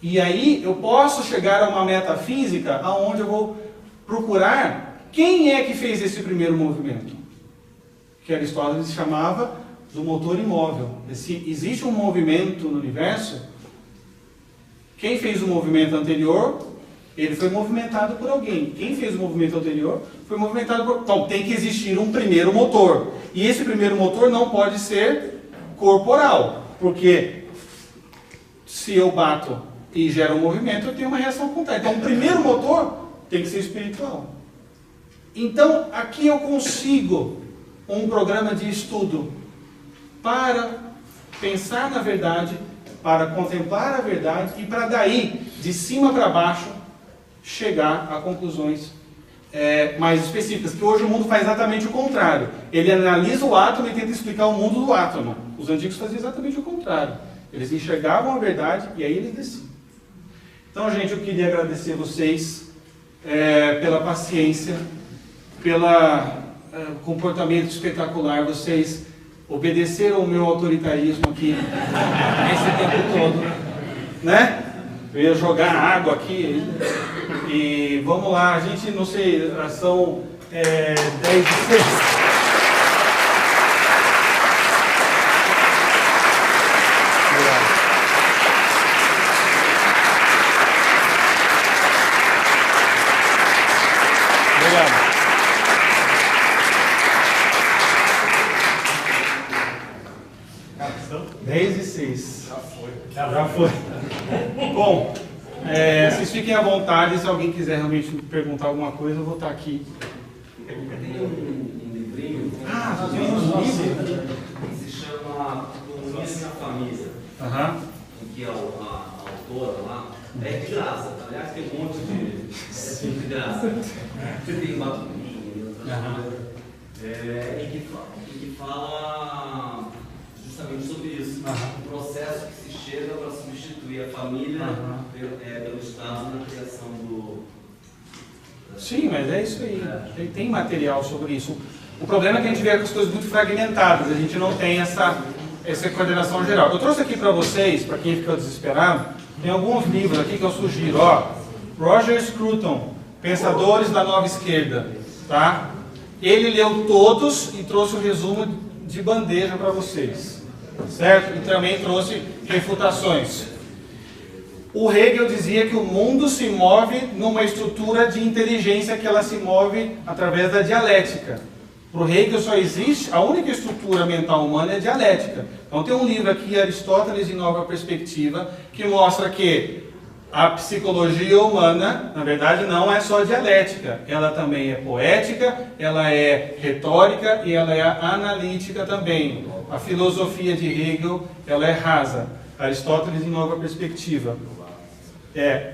E aí eu posso chegar a uma metafísica onde eu vou procurar quem é que fez esse primeiro movimento. Que Aristóteles chamava do motor imóvel. Se existe um movimento no universo, quem fez o movimento anterior, ele foi movimentado por alguém. Quem fez o movimento anterior foi movimentado por... Então, tem que existir um primeiro motor. E esse primeiro motor não pode ser corporal. Porque se eu bato e gero um movimento, eu tenho uma reação contrária. Então, o primeiro motor tem que ser espiritual. Então, aqui eu consigo um programa de estudo para pensar na verdade, para contemplar a verdade e para daí, de cima para baixo, chegar a conclusões mais específicas, que hoje o mundo faz exatamente o contrário. Ele analisa o átomo e tenta explicar o mundo do átomo. Os antigos faziam exatamente o contrário. Eles enxergavam a verdade e aí eles desciam. Então, gente, eu queria agradecer vocês pela paciência, pelo comportamento espetacular. Vocês obedeceram ao meu autoritarismo aqui esse tempo todo, né? Eu ia jogar água aqui e vamos lá, a gente, não sei, são 10h06. Obrigado. 10h06. Já foi. Bom, Vocês fiquem à vontade, se alguém quiser realmente perguntar alguma coisa, eu vou estar aqui. Tem um livrinho tem um livro? que se chama Comunismo e a Família, em que a autora lá é de graça. Aliás, tem um monte de graça. Tem batutinho, em que fala justamente sobre isso. O processo que se chega para substituir a família pelo Estado na criação do... Sim, mas é isso aí. Tem material sobre isso. O problema é que a gente vê as coisas muito fragmentadas, a gente não tem essa coordenação geral. Eu trouxe aqui para vocês, para quem ficou desesperado, tem alguns livros aqui que eu sugiro. Roger Scruton, Pensadores da Nova Esquerda. Tá? Ele leu todos e trouxe um resumo de bandeja para vocês. Certo? E também trouxe refutações. O Hegel dizia que o mundo se move numa estrutura de inteligência que ela se move através da dialética. Para o Hegel só existe, a única estrutura mental humana é a dialética. Então tem um livro aqui, Aristóteles em Nova Perspectiva, que mostra que a psicologia humana, na verdade, não é só dialética. Ela também é poética, ela é retórica e ela é analítica também. A filosofia de Hegel, ela é rasa. Aristóteles em Nova Perspectiva.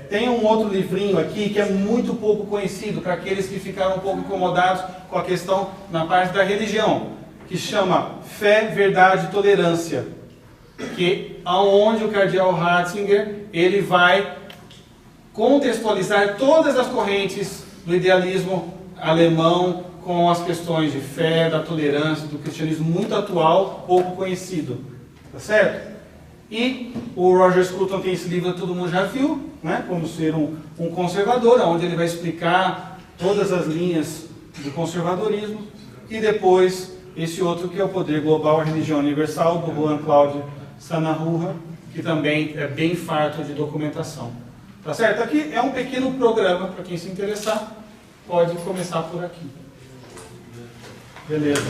Tem um outro livrinho aqui que é muito pouco conhecido para aqueles que ficaram um pouco incomodados com a questão na parte da religião, que chama Fé, Verdade e Tolerância, que aonde o cardeal Ratzinger ele vai contextualizar todas as correntes do idealismo alemão com as questões de fé, da tolerância, do cristianismo muito atual, pouco conhecido, tá certo? E o Roger Scruton tem esse livro que todo mundo já viu, né? Como ser um conservador, onde ele vai explicar todas as linhas do conservadorismo. E depois, esse outro que é o Poder Global, a Religião Universal, do Juan Cláudio Sanahurra, que também é bem farto de documentação. Tá certo? Aqui é um pequeno programa, para quem se interessar, pode começar por aqui. Beleza.